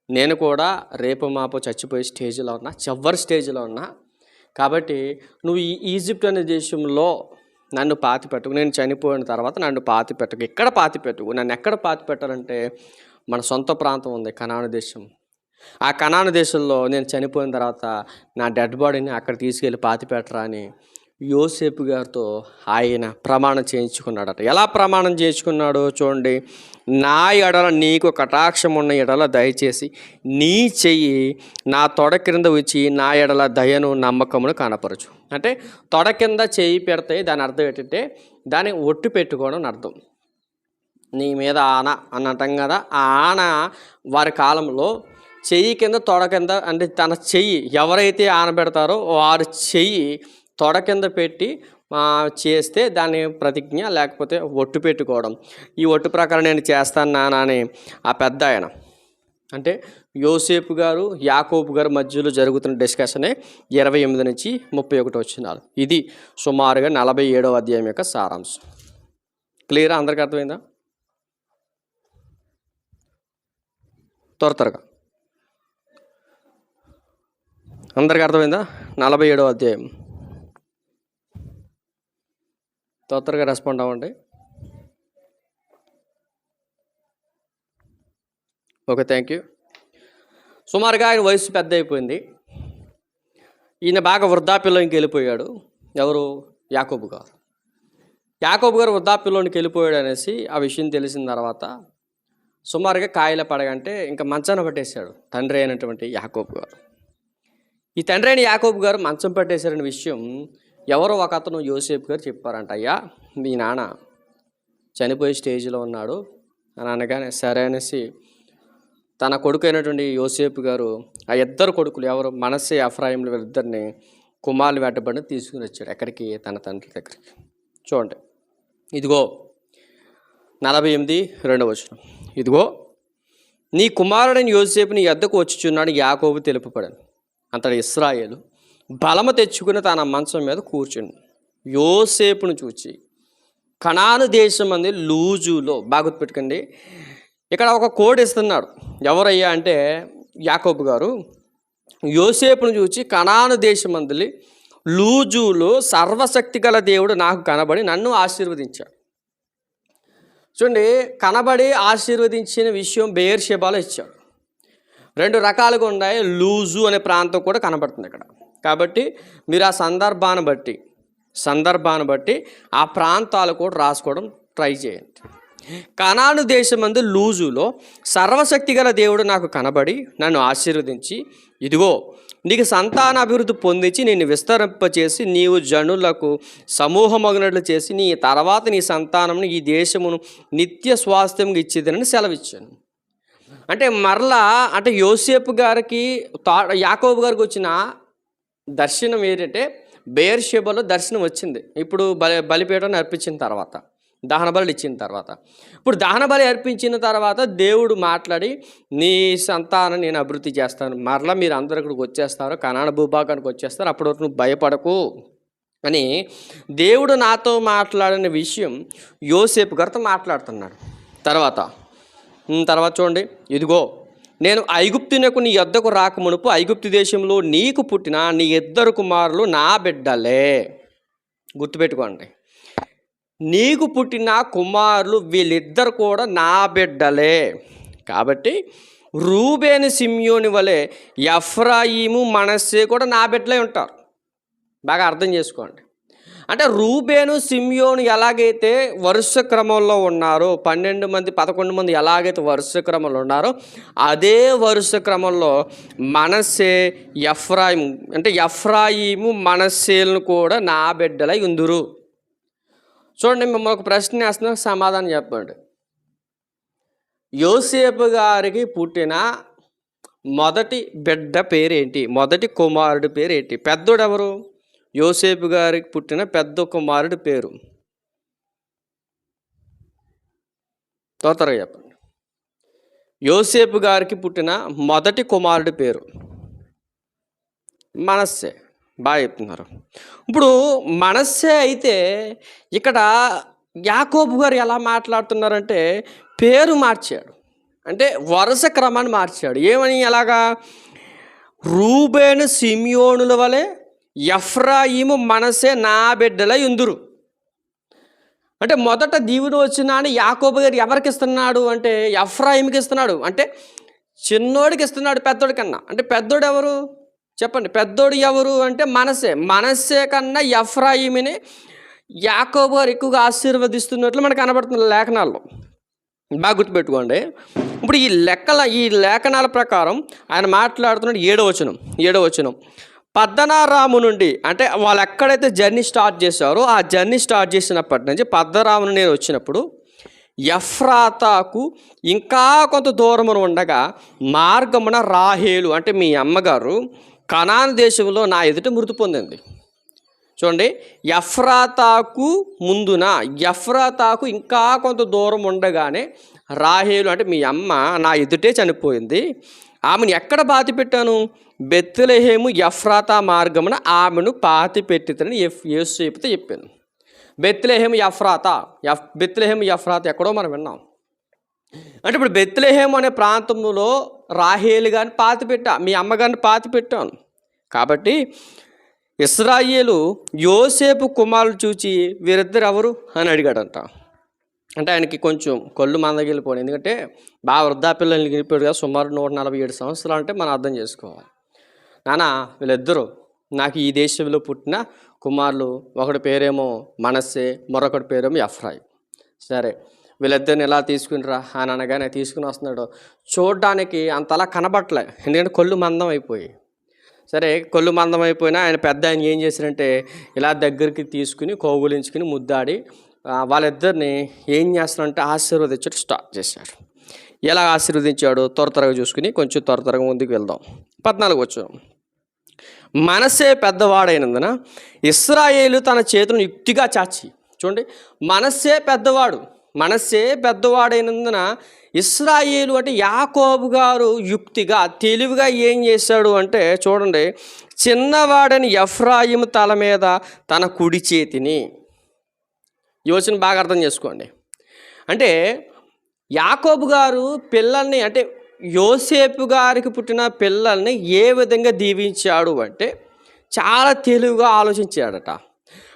నేను కూడా రేపు మాపో చచ్చిపోయే స్టేజ్లో ఉన్నా, చివరి స్టేజ్లో ఉన్నా. కాబట్టి నువ్వు ఈ ఈజిప్ట్ అనే దేశంలో నన్ను పాతి పెట్టుకు, నేను చనిపోయిన తర్వాత నన్ను పాతి పెట్టుకు. ఎక్కడ పాతి పెట్టుకు? నన్ను ఎక్కడ పాతి పెట్టాలంటే మన సొంత ప్రాంతం ఉంది కనాను దేశం. ఆ కనాను దేశంలో నేను చనిపోయిన తర్వాత నా డెడ్ బాడీని అక్కడ తీసుకెళ్ళి పాతిపెట్టరా అని యోసేపు గారితో ఆయన ప్రమాణం చేయించుకున్నాడట. ఎలా ప్రమాణం చేయించుకున్నాడో చూడండి. నా ఎడల నీకు కటాక్షం ఉన్న ఎడల దయచేసి నీ చెయ్యి నా తొడ క్రింద వచ్చి నా ఎడల దయను నమ్మకమును కనపరచు. అంటే తొడ కింద చెయ్యి పెడితే దాని అర్థం ఏంటంటే దాన్ని ఒట్టు పెట్టుకోవడం అని అర్థం. నీ మీద ఆన అని అంటాం కదా. ఆ ఆన వారి కాలంలో చెయ్యి కింద తొడ కింద, అంటే తన చెయ్యి ఎవరైతే ఆనబెడతారో వారి చెయ్యి తొడ కింద పెట్టి చేస్తే దాని ప్రతిజ్ఞ లేకపోతే ఒట్టు పెట్టుకోవడం. ఈ ఒట్టు ప్రకారం నేను చేస్తాను నాన్న అని ఆ పెద్ద ఆయన, అంటే యోసేపు గారు యాకోబు గారు మధ్యలో జరుగుతున్న డిస్కషనే 28 నుంచి 31 వచనాలు. ఇది సుమారుగా 47వ అధ్యాయం యొక్క సారాంశం. క్లియరా? అందరికీ అర్థమైందా? త్వరగా అందరికీ అర్థమైందా? 47వ అధ్యాయం. త్వరగా రెస్పాండ్ అవ్వండి. Okay, thank you. సుమారుగా ఆయన వయసు పెద్ద అయిపోయింది. ఈయన బాగా వృద్ధాప్యంలోకి వెళ్ళిపోయాడు. ఎవరు? యాకోబు గారు. యాకోబు గారు వృద్ధాప్యంలోకి వెళ్ళిపోయాడు అనేసి ఆ విషయం తెలిసిన తర్వాత సుమారుగా కాయల పడగంటే ఇంకా మంచాన పట్టేశాడు తండ్రి అయినటువంటి యాకోబు గారు. ఈ తండ్రి అయిన యాకోబు గారు మంచం పట్టేశారనే విషయం ఎవరో ఒక అతను యోసేపు గారు చెప్పారంట. అయ్యా, మీ నాన్న చనిపోయే స్టేజ్లో ఉన్నాడు అని అనగానే సరే అనేసి తన కొడుకు అయినటువంటి యోసేపు గారు ఆ ఇద్దరు కొడుకులు ఎవరు? మనస్సే ఎఫ్రాయిములు వీళ్ళిద్దరిని కుమారులు వెంటబడి తీసుకుని వచ్చాడు. ఎక్కడికి? తన తండ్రి దగ్గరికి. చూడండి, ఇదిగో 48 వచనం. ఇదిగో నీ కుమారుడైన యోసేపు నీ యొద్దకు వచ్చుచున్నాడు యాకోబు తెలుపబడను. అంతటి ఇశ్రాయేలు బలము తెచ్చుకుని తన మంచం మీద కూర్చుండు. యోసేపును చూచి కనాను దేశం అంది లూజులో, బాగా గుర్తుపెట్టుకోండి, ఇక్కడ ఒక కోడ్ ఇస్తున్నాడు. ఎవరయ్యా అంటే యాకోబు గారు యోసేపును చూచి కనాను దేశం అందులి లూజులో సర్వశక్తి గల దేవుడు నాకు కనబడి నన్ను ఆశీర్వదించాడు. చూడండి, కనబడి ఆశీర్వదించిన విషయం బెయేర్షెబాలో ఇచ్చాడు. 2 రకాలుగా ఉన్నాయి. లూజు అనే ప్రాంతం కూడా కనబడుతుంది ఇక్కడ. కాబట్టి మీరు ఆ సందర్భాన్ని బట్టి ఆ ప్రాంతాలు కూడా రాసుకోవడం ట్రై చేయండి. కనాను దేశమందు లూజులో సర్వశక్తి గల దేవుడు నాకు కనబడి నన్ను ఆశీర్వదించి, ఇదిగో నీకు సంతాన అభివృద్ధి పొందించి నిన్ను విస్తరింపచేసి నీవు జనులకు సమూహమగినట్లు చేసి నీ తర్వాత నీ సంతానంను ఈ దేశమును నిత్య స్వాస్థ్యంగా ఇచ్చేదని సెలవిచ్చాను. అంటే మరలా అంటే యోసేపు గారికి యాకోబు గారికి వచ్చిన దర్శనం ఏంటంటే బెయేర్షెబాలో దర్శనం వచ్చింది. ఇప్పుడు బలిపీఠాన్ని అర్పించిన తర్వాత, దహన బలి ఇచ్చిన తర్వాత, ఇప్పుడు దహన బలి అర్పించిన తర్వాత దేవుడు మాట్లాడి నీ సంతానం నేను అభివృద్ధి చేస్తాను, మరలా మీరు అందరు ఇక్కడికి వచ్చేస్తారు, కనాను భూభాగానికి వచ్చేస్తారు, అప్పటి వరకు నువ్వు భయపడకు అని దేవుడు నాతో మాట్లాడిన విషయం యోసేపు గారితో మాట్లాడుతున్నాడు. తర్వాత చూడండి, ఇదిగో నేను ఐగుప్తునకు నీ యొద్దకు రాకమునుపు ఐగుప్తు దేశంలో నీకు పుట్టిన నీ 2 కుమారులు నా బిడ్డలే. గుర్తుపెట్టుకోండి, నీకు పుట్టిన కుమారులు వీళ్ళిద్దరు కూడా నా బిడ్డలే. కాబట్టి రూబేను సిమ్యోని వలె ఎఫ్రాయిము మనస్సే కూడా నా బిడ్డలే ఉంటారు. బాగా అర్థం చేసుకోండి. అంటే రూబేను సిమ్యోను ఎలాగైతే వరుస క్రమంలో ఉన్నారో 12 మంది 11 మంది ఎలాగైతే వరుస క్రమంలో ఉన్నారో అదే వరుస క్రమంలో మనస్సే ఎఫ్రాయిము, అంటే ఎఫ్రాయిము మనస్సేలను కూడా నా బిడ్డలై ఉందురు. చూడండి, మిమ్మల్ని ఒక ప్రశ్న వేస్తున్నా, సమాధానం చెప్పండి. యోసేపు గారికి పుట్టిన మొదటి బిడ్డ పేరేంటి? మొదటి కుమారుడి పేరేంటి? పెద్దోడు ఎవరు? యోసేపు గారికి పుట్టిన పెద్ద కుమారుడి పేరు త్వరగా చెప్పండి. యోసేపు గారికి పుట్టిన మొదటి కుమారుడి పేరు మనస్సే. బాగా చెప్తున్నారు. ఇప్పుడు మనస్సే అయితే ఇక్కడ యాకోబు గారు ఎలా మాట్లాడుతున్నారంటే పేరు మార్చాడు, అంటే వరుస క్రమాన్ని మార్చాడు. ఏమని? ఎలాగా? రూబేను సిమియోనుల వలె ఎఫ్రాయిము మనసే నా బిడ్డలై ఉందురు. అంటే మొదట దీవెన వచ్చిన యాకోబు గారు ఎవరికి ఇస్తున్నాడు అంటే ఎఫ్రాయిముకి ఇస్తున్నాడు. అంటే చిన్నోడికి ఇస్తున్నాడు పెద్దోడి కన్నా. అంటే పెద్దోడు ఎవరు చెప్పండి? పెద్దోడు ఎవరు అంటే మనస్సే కన్నా ఎఫ్రాయిముని యాకోబు గారు ఎక్కువగా ఆశీర్వదిస్తున్నట్లు మనకు కనబడుతుంది లేఖనాల్లో. బాగా గుర్తుపెట్టుకోండి. ఇప్పుడు ఈ లేఖనాల ప్రకారం ఆయన మాట్లాడుతున్నాడు. 7వ వచనం పద్దనారాము నుండి, అంటే వాళ్ళు ఎక్కడైతే జర్నీ స్టార్ట్ చేశారో ఆ జర్నీ స్టార్ట్ చేసినప్పటి నుంచి పద్దరామును నేను వచ్చినప్పుడు ఎఫ్రాతాకు ఇంకా కొంత దూరమును ఉండగా మార్గమున రాహేలు అంటే మీ అమ్మగారు కనాను దేశంలో నా ఎదుట మృతి పొందింది. చూడండి, ఎఫ్రాతాకు ముందున ఎఫ్రాతాకు ఇంకా కొంత దూరం ఉండగానే రాహేలు అంటే మీ అమ్మ నా ఎదుటే చనిపోయింది. ఆమెను ఎక్కడ పాతి పెట్టాను? బెత్లెహేము ఎఫ్రాతా మార్గమున ఆమెను పాతి పెట్టితని యోసేపుతో చెప్పాను. బెత్లెహేము ఎఫ్రాతా ఎక్కడో మనం విన్నాం. అంటే ఇప్పుడు బెత్లెహేము అనే ప్రాంతంలో రాహేలు గారిని పాతి పెట్టా, మీ అమ్మగారిని పాతి పెట్టాను. కాబట్టి ఇశ్రాయేలు యోసేపు కుమారులు చూచి వీరిద్దరు ఎవరు అని అడిగాడంట. అంటే ఆయనకి కొంచెం కళ్ళు మందగిలిపోయి, ఎందుకంటే బాగా వృద్ధాపిల్లల్ని గెలిపాడు కదా, సుమారు 147 సంవత్సరాలు అంటే మనం అర్థం చేసుకోవాలి. నాన్న వీళ్ళిద్దరూ నాకు ఈ దేశంలో పుట్టిన కుమారులు, ఒకటి పేరేమో మనస్సే, మరొకటి పేరేమో ఎఫ్రాయిము. సరే వీళ్ళిద్దరిని ఎలా తీసుకునిరా అని అనగానే తీసుకుని వస్తున్నాడు. చూడడానికి అంతలా కనబట్టలే, ఎందుకంటే కళ్ళు మందం అయిపోయి. సరే కళ్ళు మందం అయిపోయినా ఆయన పెద్ద ఆయన ఏం చేశారంటే ఇలా దగ్గరికి తీసుకుని కౌగులించుకుని ముద్దాడి వాళ్ళిద్దరిని ఏం చేస్తారంటే ఆశీర్వదించడం స్టార్ట్ చేశాడు. ఎలా ఆశీర్వదించాడు త్వరగా చూసుకుని కొంచెం త్వరగా ముందుకు వెళ్దాం. 14 వచనం మనస్సే పెద్దవాడైనందున ఇశ్రాయేలు తన చేతులను యుక్తిగా చాచి. చూడండి, మనస్సే పెద్దవాడైనందున ఇశ్రాయేలు అంటే యాకోబు గారు యుక్తిగా తెలివిగా ఏం చేశాడు అంటే చూడండి, చిన్నవాడని ఎఫ్రాయిము తల మీద తన కుడి చేతిని. యోచన బాగా అర్థం చేసుకోండి. అంటే యాకోబు గారు పిల్లల్ని, అంటే యోసేపు గారికి పుట్టిన పిల్లల్ని ఏ విధంగా దీవించాడు అంటే చాలా తెలివిగా ఆలోచించాడట.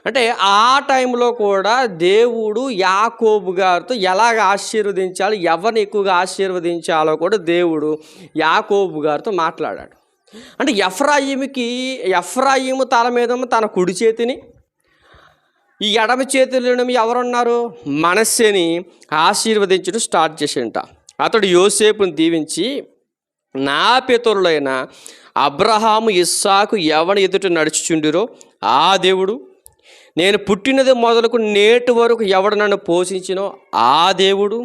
అంటే ఆ టైంలో కూడా దేవుడు యాకోబు గారితో ఎలాగ ఆశీర్వదించాలి, ఎవరిని ఎక్కువగా ఆశీర్వదించాలో కూడా దేవుడు యాకోబు గారితో మాట్లాడాడు. అంటే ఎఫ్రాయిము తల మీద తన కుడి చేతిని, ఈ ఎడమ చేతిలో ఎవరున్నారు? మనస్సేని ఆశీర్వదించడం స్టార్ట్ చేసింట. అతడు యోసేపుని దీవించి, నా పితరులైన అబ్రహాము ఇస్సాకు ఎవని ఎదుట నడుచుచుండిరో ఆ దేవుడు, నేను పుట్టినది మొదలుకు నేటి వరకు ఎవడు నన్ను పోషించినో ఆ దేవుడు,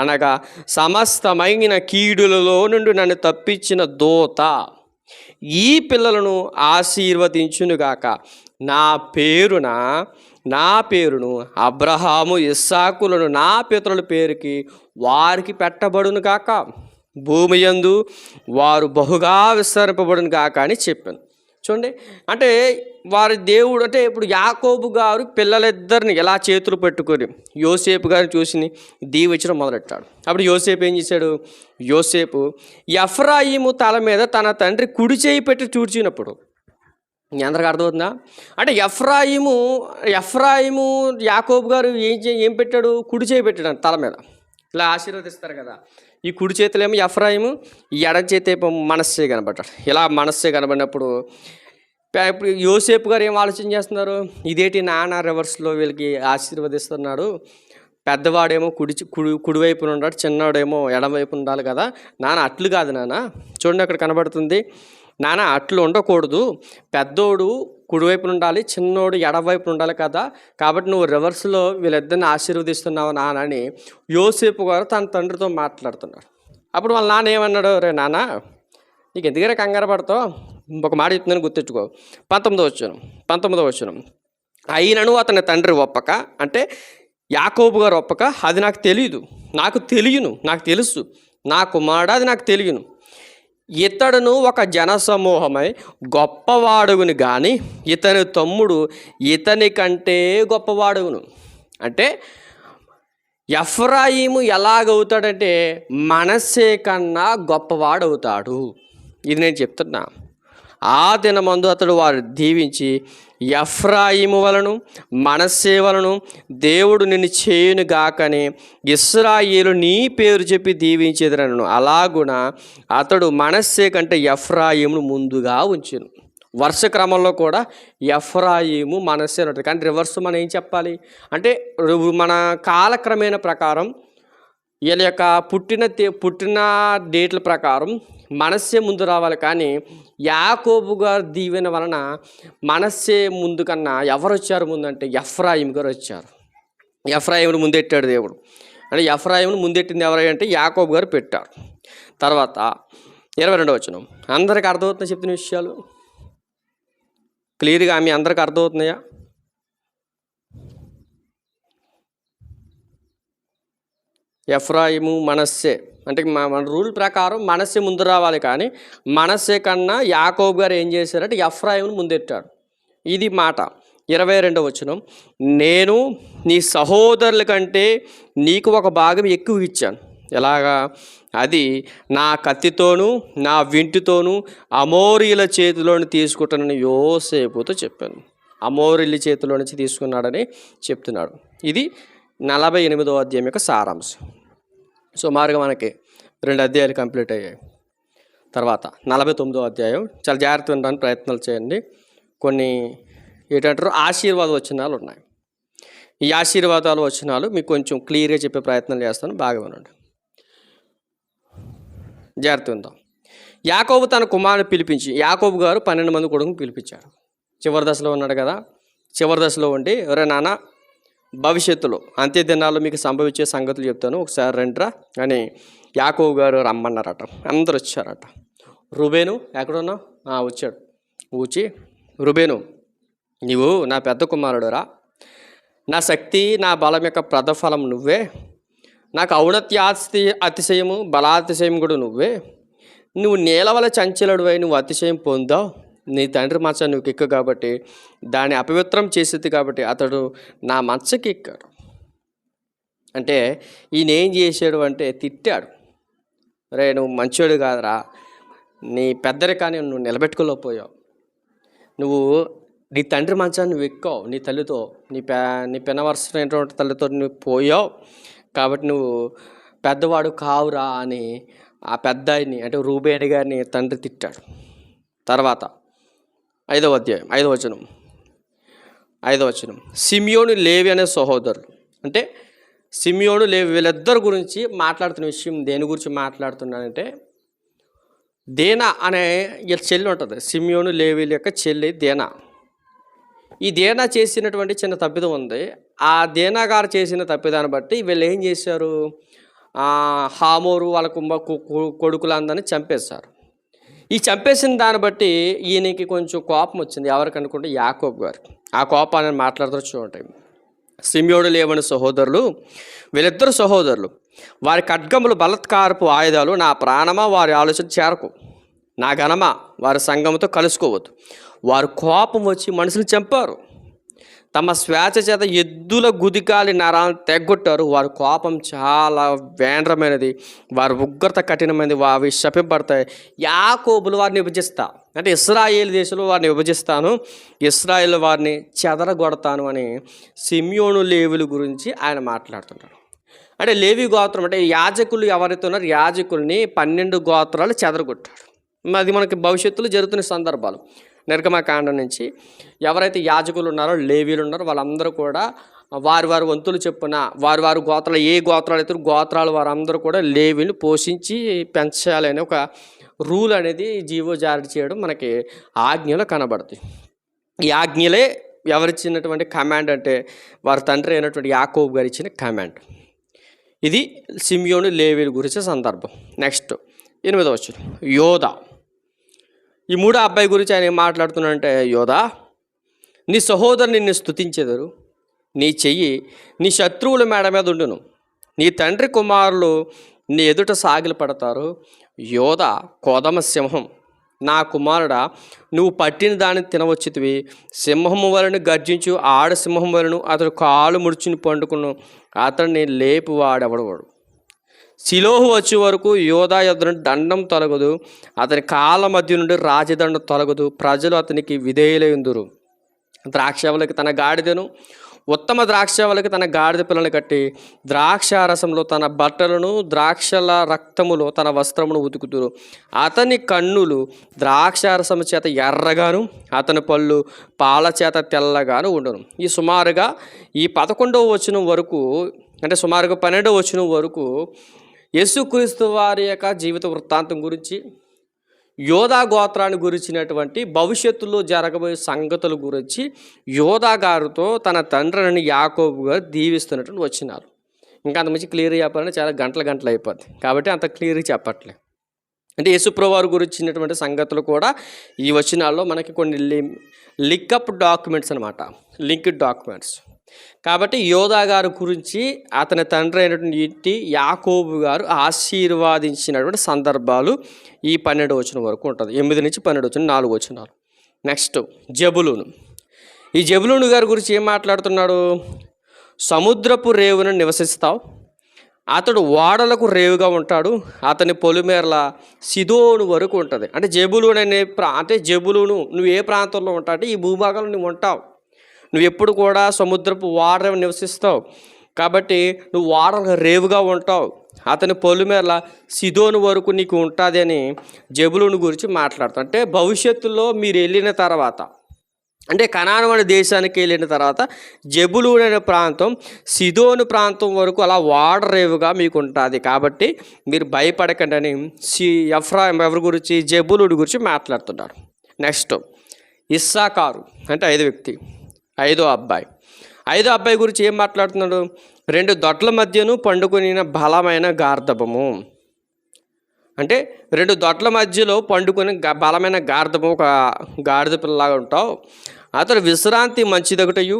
అనగా సమస్తమైన కీడులలో నుండి నన్ను తప్పించిన దూత ఈ పిల్లలను ఆశీర్వదించునుగాక. నా పేరును అబ్రహాము ఇస్సాకులను నా పితరుల పేరుకి వారికి పెట్టబడును గాక, భూమి యందు వారు బహుగా విస్తరింపబడును గాక అని చెప్పాను. చూడండి, అంటే వారి దేవుడు అంటే ఇప్పుడు యాకోబు గారు పిల్లలిద్దరిని ఎలా చేతులు పెట్టుకొని యోసేపు గారిని చూసి దీవించడం మొదలెట్టాడు. అప్పుడు యోసేపు ఏం చేశాడు? యోసేపు ఎఫ్రాయిము తల మీద తన తండ్రి కుడి చేయి పెట్టి చూడ్చినప్పుడు, మీ అందరికి అర్థమవుతుందా? అంటే ఎఫ్రాయిము యాకోబు గారు ఏం పెట్టాడు? కుడి చేయి పెట్టాడు తల మీద. ఇలా ఆశీర్వదిస్తారు కదా, ఈ కుడి చేతులేమో ఎఫ్రాయిము, ఈ ఎడ చేతి ఏమో మనస్సే కనబడ్డాడు. ఇలా మనస్సే కనబడినప్పుడు ఇప్పుడు యోసేపు గారు ఏం ఆలోచన చేస్తున్నారు? ఇదేంటి నాన్న రివర్స్లో వీళ్ళకి ఆశీర్వదిస్తున్నాడు, పెద్దవాడేమో కుడివైపున ఉన్నాడు, చిన్నవాడేమో ఎడమవైపు ఉండాలి కదా. నాన్న అట్లు కాదు నాన్న, చూడండి అక్కడ కనబడుతుంది, నాన్న అట్లు ఉండకూడదు, పెద్దోడు కుడివైపున ఉండాలి, చిన్నోడు ఎడమవైపున ఉండాలి కదా, కాబట్టి నువ్వు రివర్స్లో వీళ్ళిద్దరిని ఆశీర్వదిస్తున్నావు నాన్న అని యోసేపు గారు తన తండ్రితో మాట్లాడుతున్నాడు. అప్పుడు వాళ్ళ నాన్న ఏమన్నాడు? రే నాన్న, నీకు ఎందుకైనా కంగారు పడతావు, ఒక మాట చెప్తుందని గుర్తెచ్చుకో. 19వ వచనం అయినను అతని తండ్రి ఒప్పక, అంటే యాకోబు గారు ఒప్పక, అది నాకు తెలుసు, నా కుమారుడు అది నాకు తెలియను, ఇతడును ఒక జనసమూహమై గొప్పవాడుగును కానీ ఇతని తమ్ముడు ఇతని కంటే గొప్పవాడుగును. అంటే ఎఫ్రాయిము ఎలాగవుతాడంటే మనస్సే కన్నా గొప్పవాడవుతాడు. ఇది నేను చెప్తున్నా. ఆ దినమందు అతడు వారు దీవించి ఎఫ్రాయిము వలను మనస్సే వలను దేవుడు నిన్ను చేయును గాకని ఇశ్రాయేలు నీ పేరు చెప్పి దీవించేదనను. అలాగున అతడు మనస్సే కంటే ఎఫ్రాయిమును ముందుగా ఉంచెను. వర్ష క్రమంలో కూడా ఎఫ్రాయిము మనస్సే ఉంటుంది, కానీ రివర్స్ మనం ఏం చెప్పాలి అంటే మన కాలక్రమేణ ప్రకారం వీళ్ళ యొక్క పుట్టిన డేట్ల ప్రకారం మనస్సే ముందు రావాలి. కానీ యాకోబు గారు దీవెన వలన మనస్సే ముందు కన్నా ఎవరు వచ్చారు ముందంటే ఎఫ్రాయిం గారు వచ్చారు. ఎఫ్రాయిమును ముందెట్టాడు దేవుడు. అంటే ఎఫ్రాయిమును ముందెట్టింది ఎవరంటే యాకోబు గారు పెట్టారు. తర్వాత 22వ వచనం. అందరికి అర్థమవుతుందా చెప్పిన విషయాలు? క్లియర్గా మీ అందరికి అర్థమవుతున్నాయా? ఎఫ్రాయిము మనస్సే అంటే మన రూల్ ప్రకారం మనస్సే ముందు రావాలి, కానీ మనస్సే కన్నా యాకోబు గారు ఏం చేశారంటే ఎఫ్రాయిమును ముందెట్టాడు. ఇది మాట. 22వ వచనం. నేను నీ సహోదరుల కంటే నీకు ఒక భాగం ఎక్కువ ఇచ్చాను. ఎలాగా? అది నా కత్తితోనూ నా వింటితోనూ అమోరీల చేతిలోని తీసుకుంటానని యోసేపుతో చెప్పాను. అమోరీల చేతిలో నుంచి తీసుకున్నాడని చెప్తున్నాడు. ఇది 48వ అధ్యాయం యొక్క సారాంశం. సుమారుగా మనకి 2 అధ్యాయాలు కంప్లీట్ అయ్యాయి. తర్వాత 49వ అధ్యాయం చాలా జాగ్రత్తగా ఉండడానికి ప్రయత్నాలు చేయండి. కొన్ని ఏంటంటారు ఆశీర్వాద వచనాలు ఉన్నాయి. ఈ ఆశీర్వాదాలు వచనాలు మీకు కొంచెం క్లియర్గా చెప్పే ప్రయత్నం చేస్తాను, బాగా వినండి, జాగ్రత్త ఉందాం. యాకోబు తన కుమారుని పిలిపించి, యాకోబు గారు 12 మంది కొడుకుని పిలిపించారు. చివరి దశలో ఉన్నాడు కదా, చివరి దశలో ఉండి ఎవరే నాన్న భవిష్యత్తులో అంత్య దినాల్లో మీకు సంభవించే సంగతులు చెప్తాను, ఒకసారి రండిరా అని యాకోబు గారు రమ్మన్నారట. అందరు వచ్చారట. రుబేను ఎక్కడున్నావు? వచ్చాడు. వచ్చి, రుబేను నీవు నా పెద్ద కుమారుడురా, నా శక్తి నా బలం యొక్క ప్రతిఫలం నువ్వే, నాకు ఔన్నత్యాస్తి అతిశయము బలాతిశయం కూడా నువ్వే, నువ్వు నేలవల చంచలుడివై నువ్వు అతిశయం పొందావు, నీ తండ్రి మంచ నువ్వు ఎక్కు కాబట్టి దాన్ని అపవిత్రం చేసేది కాబట్టి అతడు నా మంచకి ఎక్కాడు. అంటే ఈయన ఏం చేశాడు అంటే తిట్టాడు. రే నువ్వు మంచోడు కాదురా, నీ పెద్దరికాన్ని నువ్వు నిలబెట్టుకోలేకపోయావు, నువ్వు నీ తండ్రి మంచాన్ని నువ్వు ఎక్కావు, నీ తల్లితో నీ పెనవర్సైనటువంటి తల్లితో నువ్వు పోయావు కాబట్టి నువ్వు పెద్దవాడు కావురా అని ఆ పెద్ద ఆయన్ని అంటే రూబేని గారిని తండ్రి తిట్టాడు. తర్వాత 5వ అధ్యాయం 5వ వచనం. సిమియోను లేవి అనే సహోదరులు, అంటే సిమియోను లేవి వీళ్ళిద్దరు గురించి మాట్లాడుతున్న విషయం దేని గురించి మాట్లాడుతున్నానంటే దేనా అనే చెల్లి ఉంటుంది. సిమియోను లేవీల యొక్క చెల్లి దేనా. ఈ దేనా చేసినటువంటి చిన్న తప్పిదం ఉంది. ఆ దేనా గారు చేసిన తప్పిదాన్ని బట్టి వీళ్ళు ఏం చేశారు, హామోరు వాళ్ళ కొడుకులందరినీ చంపేశారు. ఈ చంపేసిన దాన్ని బట్టి ఈయనకి కొంచెం కోపం వచ్చింది. ఎవరికి అనుకుంటే యాకోబు గారు. ఆ కోపాన్ని మాట్లాడుతూ చూడండి. సిమియోను లేవని సహోదరులు, వీళ్ళిద్దరు సహోదరులు, వారి ఖడ్గములు బలత్కారపు ఆయుధాలు, నా ప్రాణమా వారి ఆలోచన చేరకు, నా ఘనమా వారి సంఘముతో కలుసుకోవద్దు. వారు కోపం వచ్చి మనుషులు చంపారు, తమ స్వేచ్ఛ చేత ఎద్దుల గుదికాలి నరాలను తెగ్గొట్టారు. వారి కోపం చాలా వేంద్రమైనది, వారి ఉగ్రత కఠినమైనది, అవి శపింపడతాయి. యాకోబులు వారిని విభజిస్తా అంటే ఇశ్రాయేలు దేశంలో వారిని విభజిస్తాను, ఇశ్రాయేల్ వారిని చెదరగొడతాను అని సిమియోను లేవీల గురించి ఆయన మాట్లాడుతున్నాడు. అంటే లేవి గోత్రం అంటే యాజకులు ఎవరైతే ఉన్నారో యాజకుల్ని 12 గోత్రాలు చెదరగొట్టాడు. అది మనకి భవిష్యత్తులో జరుగుతున్న సందర్భాలు. నిర్గమకాండం నుంచి ఎవరైతే యాజకులు ఉన్నారో లేవీలు ఉన్నారో వాళ్ళందరూ కూడా వారి వంతులు చెప్పున వారి గోత్రాలు ఏ గోత్రాలు అయితే గోత్రాలు వారందరూ కూడా లేవీని పోషించి పెంచాలని ఒక రూల్ అనేది జీవో జారీ చేయడం మనకి ఆజ్ఞలో కనబడుతుంది. ఈ ఆజ్ఞలే ఎవరిచ్చినటువంటి కమాండ్ అంటే వారి తండ్రి అయినటువంటి యాకోబు గారు ఇచ్చిన కమాండ్. ఇది సిమియోను లేవీల గురించి సందర్భం. నెక్స్ట్ 8వ వచనం. యోధా. ఈ 3వ అబ్బాయి గురించి ఆయన ఏం మాట్లాడుతున్నాడంటే, యోధా నీ సహోదరు నిన్ను స్తుతించెదరు, నీ చెయ్యి నీ శత్రువుల మేడ మీద ఉండును, నీ తండ్రి కుమారులు నీ ఎదుట సాగిలు పడతారు. యోధా కోదమ సింహం, నా కుమారుడా నువ్వు పట్టిన దాన్ని తినవచ్చుతివి, సింహము వలన గర్జించు ఆడ సింహం వలను అతడు కాలు ముడుచుని పండుకును, అతడిని లేపు వాడెవడవాడు. శిలోహు వచ్చే వరకు యోధా యొద్ద నుండి దండం తొలగదు, అతని కాళ్ళ మధ్య నుండి రాజదండం తొలగదు, ప్రజలు అతనికి విధేయులైందురు. ద్రాక్షవల్లికి తన గాడిదను, ఉత్తమ ద్రాక్షవల్లికి తన గాడిద పిల్లను కట్టి ద్రాక్షారసంలో తన బట్టలను, ద్రాక్షల రక్తములో తన వస్త్రమును ఉతుకుతురు. అతని కన్నులు ద్రాక్షారసము చేత ఎర్రగాను, అతని పళ్ళు పాల చేత తెల్లగాను ఉండును. ఈ సుమారుగా ఈ 11వ వచనం వరకు, అంటే సుమారుగా 12వ వచనం వరకు యేసుక్రీస్తు వారి యొక్క జీవిత వృత్తాంతం గురించి, యోధా గోత్రాన్ని గురించినటువంటి భవిష్యత్తులో జరగబోయే సంగతుల గురించి యోధా గారితో తన తండ్రిని యాకోబు గారు దీవిస్తున్నటువంటి వచ్చినారు. ఇంకా అంతమంది క్లియర్ చెప్పాలంటే చాలా గంటలు అయిపోద్ది, కాబట్టి అంత క్లియర్గా చెప్పట్లేదు. అంటే యేసుప్రభువు వారి గురించినటువంటి సంగతులు కూడా ఈ వచనాల్లో మనకి కొన్ని లింకప్ డాక్యుమెంట్స్ అనమాట, లింక్డ్ డాక్యుమెంట్స్. కాబట్టి యోధా గారి గురించి అతని తండ్రి అయినటువంటి యాకోబు గారు ఆశీర్వాదించినటువంటి సందర్భాలు ఈ 12వ వచనం వరకు ఉంటుంది. 8 నుంచి 12 వచనం 4 వచనాలు. నెక్స్ట్ జబులూను. ఈ జబులూను గారి గురించి ఏం మాట్లాడుతున్నాడు? సముద్రపు రేవును నివసిస్తావు, అతడు ఓడలకు రేవుగా ఉంటాడు, అతని పొలిమేరల సిదోను వరకు ఉంటుంది. అంటే జబులూను అంటే జబులూను నువ్వు ఏ ప్రాంతంలో ఉంటావు అంటే ఈ భూభాగంలో నువ్వు ఉంటావు, నువ్వు ఎప్పుడు కూడా సముద్రపు ఓడ నివసిస్తావు, కాబట్టి నువ్వు ఓడలకు రేవుగా ఉంటావు, అతని పొలిమేరల సిదోను వరకు నీకు ఉంటుంది అని జబులూను గురించి మాట్లాడుతాం. అంటే భవిష్యత్తులో మీరు వెళ్ళిన తర్వాత, అంటే కనాను అనే దేశానికి వెళ్ళిన తర్వాత జబులూను అనే ప్రాంతం సిదోను ప్రాంతం వరకు అలా వాడరేవుగా మీకు ఉంటుంది, కాబట్టి మీరు భయపడకండి అని ఎఫ్రాయిం ఎవరి గురించి? జబులూను గురించి మాట్లాడుతున్నారు. నెక్స్ట్ ఇస్సాకారు, అంటే 5వ వ్యక్తి, 5వ అబ్బాయి. 5వ అబ్బాయి గురించి ఏం మాట్లాడుతున్నాడు? 2 దొడ్ల మధ్యను పండుకొని బలమైన గార్ధబము. అంటే 2 దొడ్ల మధ్యలో పండుకొని బలమైన గార్ధబము, ఒక గాడిద పిల్లలాగా ఉంటావు. అతడు విశ్రాంతి మంచిదగుటయు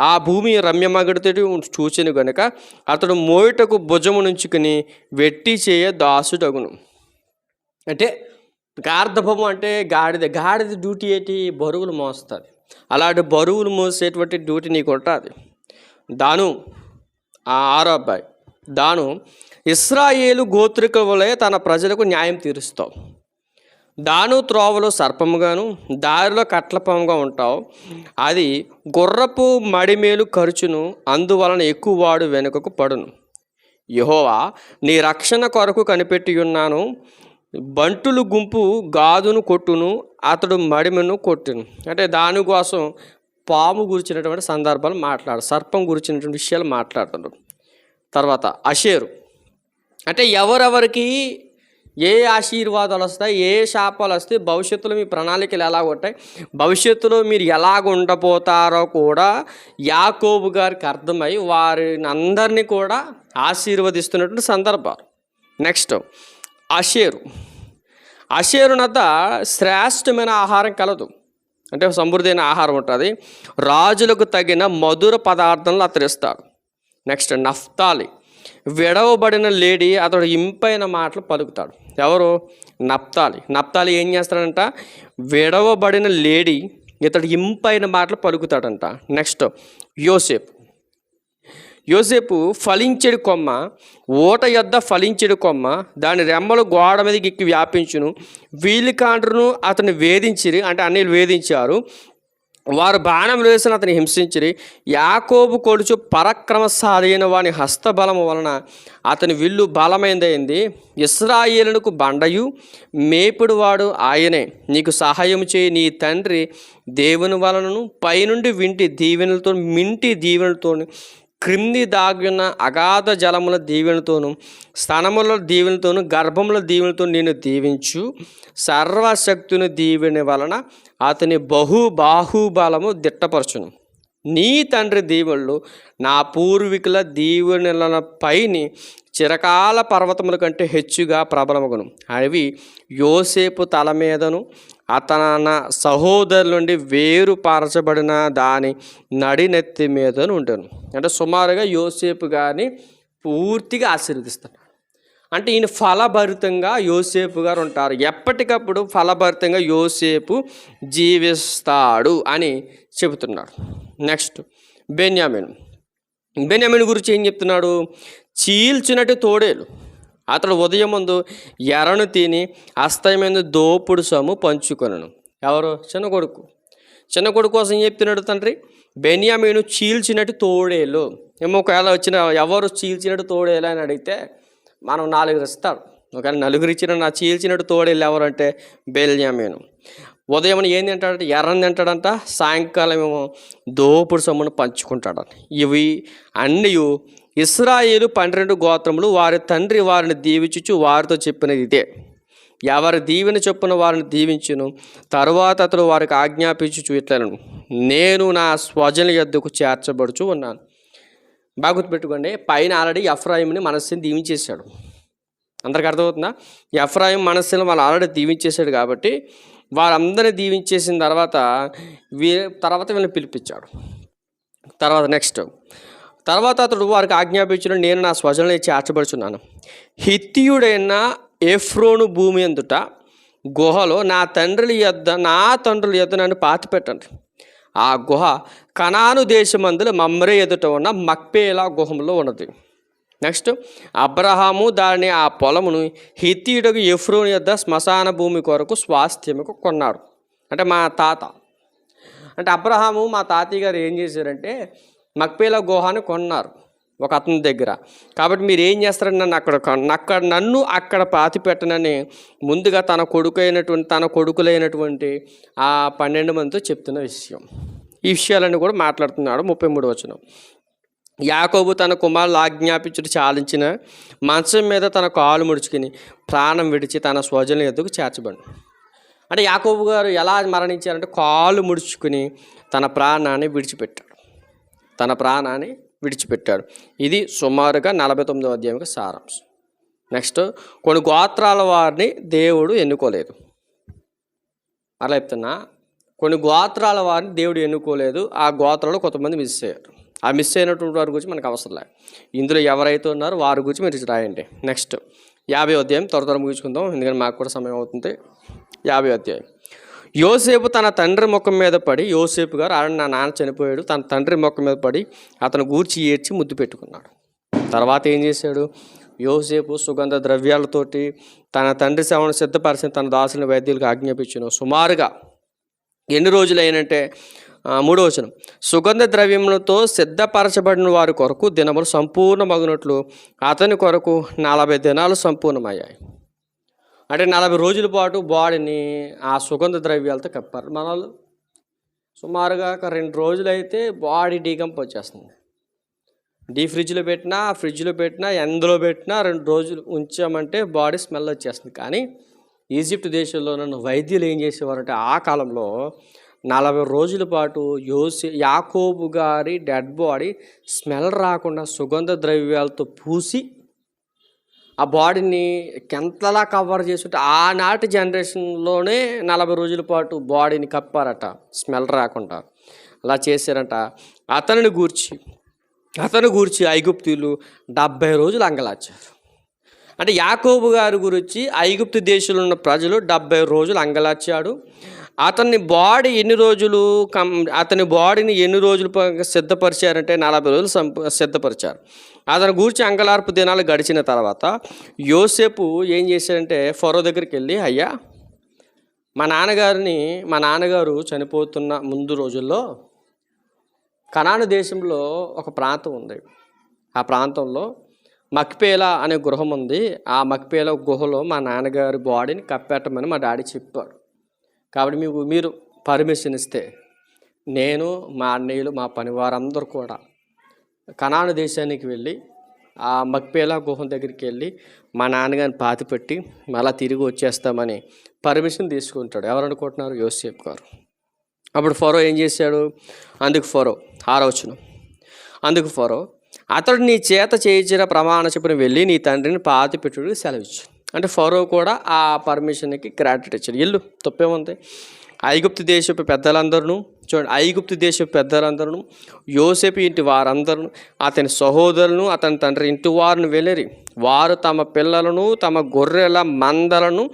ఆ భూమి రమ్యమగడుతూ చూచెను గనుక అతడు మోయుటకు భుజము నుంచుకుని వెట్టి చేయ దాసుడగును. అంటే గార్ధబము అంటే గాడిద డ్యూటీ ఏంటి? బరువులు మోస్తుంది. అలాంటి బరువులు మోసేటువంటి డ్యూటీ నీకు ఉంటుంది. దాను 6వ అబ్బాయి. దాను ఇశ్రాయేలు గోత్రికులే తన ప్రజలకు న్యాయం తీరుస్తావు. దాను త్రోవలో సర్పముగాను దారిలో కట్లపముగా ఉంటావు. అది గుర్రపు మడిమేలు ఖర్చును, అందువలన ఎక్కువ వాడు వెనుకకు పడును. యెహోవా నీ రక్షణ కొరకు కనిపెట్టి ఉన్నాను. బంటులు గుంపు గాదును కొట్టును, అతడు మడిమను కొట్టును. అంటే దానికోసం పాము గురించినటువంటి సందర్భాలు సర్పం గురించినటువంటి విషయాలు మాట్లాడుతున్నారు. తర్వాత అషేరు, అంటే ఎవరెవరికి ఏ ఆశీర్వాదాలు వస్తాయి, ఏ శాపాలు వస్తాయి, భవిష్యత్తులో మీ ప్రణాళికలు ఎలాగ ఉంటాయి, భవిష్యత్తులో మీరు ఎలాగ ఉండబోతారో కూడా యాకోబు గారికి అర్థమై వారిని అందరినీ కూడా ఆశీర్వదిస్తున్నటువంటి సందర్భాలు. నెక్స్ట్ అషేరునద్ద శ్రేష్టమైన ఆహారం కలదు, అంటే సమృద్ధైన ఆహారం ఉంటుంది. రాజులకు తగిన మధుర పదార్థాలను అతరిస్తాడు. నెక్స్ట్ నఫ్తాలి, విడవబడిన లేడీ, అతడు ఇంపైన మాటలు పలుకుతాడు. ఎవరు? నఫ్తాలి ఏం చేస్తాడంట? విడవబడిన లేడీ, ఇతడు ఇంపైన మాటలు పలుకుతాడంట. నెక్స్ట్ యోసేపు ఫలించెడు కొమ్మ, ఓట యొద్ద ఫలించెడు కొమ్మ, దాని రెమ్మలు గోడ మీదకి ఎక్కి వ్యాపించును. వీలికాండ్రును అతను వేధించిరి, అంటే అన్నిలు వేధించారు. వారు బాణములు వేసిన అతని హింసించిరి. యాకోబు కొడుచు పరాక్రమశాలి అయిన వాని హస్తబలము వలన అతని విల్లు బలమైందైంది. ఇశ్రాయేలునకు బండయు మేపుడు వాడు ఆయనే. నీకు సహాయం చేయి నీ తండ్రి దేవుని వలనను పైనుండి మింటి దీవెనలతో క్రింది దాగిన అగాధ జలముల దీవెనతోను స్తనముల దీవెనతోను గర్భముల దీవెనతో నేను దీవించు. సర్వశక్తుని దీవెన వలన అతని బాహుబలము దిట్టపరచును. నీ తండ్రి దీవెనలు నా పూర్వీకుల దీవెనల పైని చిరకాల పర్వతముల కంటే హెచ్చుగా ప్రబలమగును. అవి యోసేపు తల మీదను అతన సహోదరుల నుండి వేరుపరచబడిన దాని నడినెత్తి మీదను ఉంటాను. అంటే సుమారుగా యోసేపు గారిని పూర్తిగా ఆశీర్వదిస్తాడు. అంటే ఈయన ఫలభరితంగా యోసేపు గారు ఉంటారు, ఎప్పటికప్పుడు ఫలభరితంగా యోసేపు జీవిస్తాడు అని చెబుతున్నాడు. నెక్స్ట్ బెన్యామీను గురించి ఏం చెప్తున్నాడు? చీల్చినట్టు తోడేలు, అతడు ఉదయం ముందు ఎరను తిని అస్తయమైన దోపుడు సొమ్ము పంచుకొనను. ఎవరు? చిన్న కొడుకు. చిన్న కొడుకు కోసం ఏం చెప్తున్నాడు తండ్రి? బెన్యామీను చీల్చినట్టు తోడేలు. ఏమో ఒకవేళ వచ్చిన ఎవరు చీల్చినట్టు తోడేలు అని అడిగితే మనం 4 ఇస్తాడు. ఒకవేళ 4 ఇచ్చిన నా చీల్చినట్టు తోడేలు ఎవరంటే బెన్యామీను. ఉదయం ఏం తింటాడంటే ఎర్రని తింటాడంట, సాయంకాలం ఏమో దోపుడు సొమ్మును పంచుకుంటాడంట. ఇవి అన్నీ ఇశ్రాయేలు 12 గోత్రములు వారి తండ్రి వారిని దీవించుచు వారితో చెప్పినది ఇదే. ఎవరి దీవెన చొప్పున వారిని దీవించును. తరువాత అతడు వారికి ఆజ్ఞాపించుచు ఇట్లను, నేను నా స్వజనుల యొద్దకు చేర్చబడుచు ఉన్నాను. బాగా గుర్తుపెట్టుకోండి, పైన ఆల్రెడీ ఎఫ్రాయిముని మనస్సుని దీవించేశాడు. అందరికి అర్థమవుతుందా? ఎఫ్రాయిం మనస్సును వాళ్ళు ఆల్రెడీ దీవించేశాడు కాబట్టి వారందరినీ దీవించేసిన తర్వాత వీళ్ళని పిలిపించాడు. తర్వాత అతడు వారికి ఆజ్ఞాపించిన, నేను నా స్వజనులే చేర్చబడుచున్నాను. హిత్తీయుడైన ఎఫ్రోను భూమి అందుట గుహలో నా తండ్రుల యొద్ద నన్ను పాతిపెట్టండి. ఆ గుహ కనాను దేశమందుల మమ్రే ఎదుట ఉన్న మక్పేలా గుహంలో ఉన్నది. నెక్స్ట్, అబ్రహాము దానిని ఆ పొలమును హిత్తీయుడకు ఎఫ్రోను యొద్ద శ్మశాన భూమి కొరకు స్వాస్థ్యముకు కొన్నాడు. అంటే మా తాత అంటే అబ్రహాము మా తాతయ్య గారు ఏం చేశారంటే మక్పేలా గుహాన్ని కొన్నారు ఒక అతని దగ్గర. కాబట్టి మీరు ఏం చేస్తారంటే నన్ను అక్కడ పాతి పెట్టనని ముందుగా తన కొడుకులైనటువంటి ఆ 12 మందితో చెప్తున్న విషయం. ఈ విషయాలన్నీ కూడా మాట్లాడుతున్నాడు. 33వ వచనం. యాకోబు తన కుమారులు ఆజ్ఞాపించుట చాలించిన మంచం మీద తన కాలు ముడుచుకుని ప్రాణం విడిచి తన స్వజనుల యొద్దకు చేర్చబడి. అంటే యాకోబు గారు ఎలా మరణించారంటే కాలు ముడుచుకుని తన ప్రాణాన్ని విడిచిపెట్టాడు. ఇది సుమారుగా 49వ అధ్యాయంకి సారాంశం. నెక్స్ట్, కొన్ని గోత్రాల వారిని దేవుడు ఎన్నుకోలేదు. అలా చెప్తున్నా, కొన్ని గోత్రాల వారిని దేవుడు ఎన్నుకోలేదు. ఆ గోత్రాలు కొంతమంది మిస్ అయ్యారు. ఆ మిస్ అయినటువంటి వారి గురించి మనకు అవసరం లేదు. ఇందులో ఎవరైతే ఉన్నారో వారి గురించి మీరు రాయండి. నెక్స్ట్ 50వ అధ్యాయం త్వర ముగించుకుందాం, ఎందుకంటే మాకు కూడా సమయం అవుతుంది. 50వ అధ్యాయం. యోసేపు తన తండ్రి ముఖం మీద పడి, యోసేపు గారు నా నాన్న చనిపోయాడు, తన తండ్రి ముఖం మీద పడి అతను గూర్చి ఏడ్చి ముద్దు పెట్టుకున్నాడు. తర్వాత ఏం చేశాడు? యోసేపు సుగంధ ద్రవ్యాలతోటి తన తండ్రి శవను సిద్ధపరిచిన తన దాసుని వైద్యులకు ఆజ్ఞాపించును. సుమారుగా ఎన్ని రోజులు అయినంటే 3వ వచనం, సుగంధ ద్రవ్యములతో సిద్ధపరచబడిన వారి కొరకు దినములు సంపూర్ణమగునట్లు అతని కొరకు 40 దినాలు సంపూర్ణమయ్యాయి. అంటే 40 రోజుల పాటు బాడీని ఆ సుగంధ ద్రవ్యాలతో కప్పారు. మనలు సుమారుగా 2 రోజులు అయితే బాడీ డీకంప్ వచ్చేస్తుంది. ఫ్రిడ్జ్లో పెట్టినా ఎందులో పెట్టినా 2 రోజులు ఉంచామంటే బాడీ స్మెల్ వచ్చేస్తుంది. కానీ ఈజిప్ట్ దేశంలో నన్ను వైద్యులు ఏం చేసేవారంటే ఆ కాలంలో 40 రోజుల పాటు యాకోబు గారి డెడ్ బాడీ స్మెల్ రాకుండా సుగంధ ద్రవ్యాలతో పూసి ఆ బాడీని ఎంతలా కవర్ చేసుకుంటే ఆనాటి జనరేషన్లోనే 40 రోజుల పాటు బాడీని కప్పారట స్మెల్ రాకుండా. అలా చేశారట. అతను గూర్చి ఐగుప్తీయులు 70 రోజులు అంగలార్చారు. అంటే యాకోబు గారి గురించి ఐగుప్తు దేశంలో ఉన్న ప్రజలు 70 రోజులు అంగలార్చాడు. అతని బాడీని ఎన్ని రోజులు సిద్ధపరిచారంటే 40 రోజులు సిద్ధపరిచారు. అతని గూర్చి అంగలార్పు దినాలు గడిచిన తర్వాత యోసేపు ఏం చేశాడంటే ఫరో దగ్గరికి వెళ్ళి, అయ్యా మా నాన్నగారు చనిపోతున్న ముందు రోజుల్లో కనాను దేశంలో ఒక ప్రాంతం ఉంది. ఆ ప్రాంతంలో మక్పేలా అనే గృహం ఉంది. ఆ మక్పేలా గుహలో మా నాన్నగారి బాడీని కప్పెట్టమని మా డాడీ చెప్పాడు. కాబట్టి మీరు పర్మిషన్ ఇస్తే నేను, మా అన్నయ్యలు, మా పనివారందరూ కూడా కనాను దేశానికి వెళ్ళి ఆ మక్పేలా గుహం దగ్గరికి వెళ్ళి మా నాన్నగారిని పాతిపెట్టి మళ్ళీ తిరిగి వచ్చేస్తామని పర్మిషన్ తీసుకుంటాడు. ఎవరు అనుకుంటున్నారు? యోసేపు గారు. అప్పుడు ఫరో ఏం చేశాడు? అందుకు ఫరో అతడు నీ చేత చేయించిన ప్రమాణ చొప్పున వెళ్ళి నీ తండ్రిని పాతిపెట్టుడు సెలవిచ్చు. అంటే ఫరో కూడా ఆ పర్మిషన్కి గ్రాట్యుటీ ఇచ్చాడు. ఇల్లు తప్పేముంది? ఐగుప్తు దేశపు పెద్దలందరూ యోసేపు ఇంటి వారందరూ అతని సహోదరులను అతని తండ్రి ఇంటి వారిని వెళ్ళిరి. వారు తమ పిల్లలను, తమ గొర్రెల మందలను,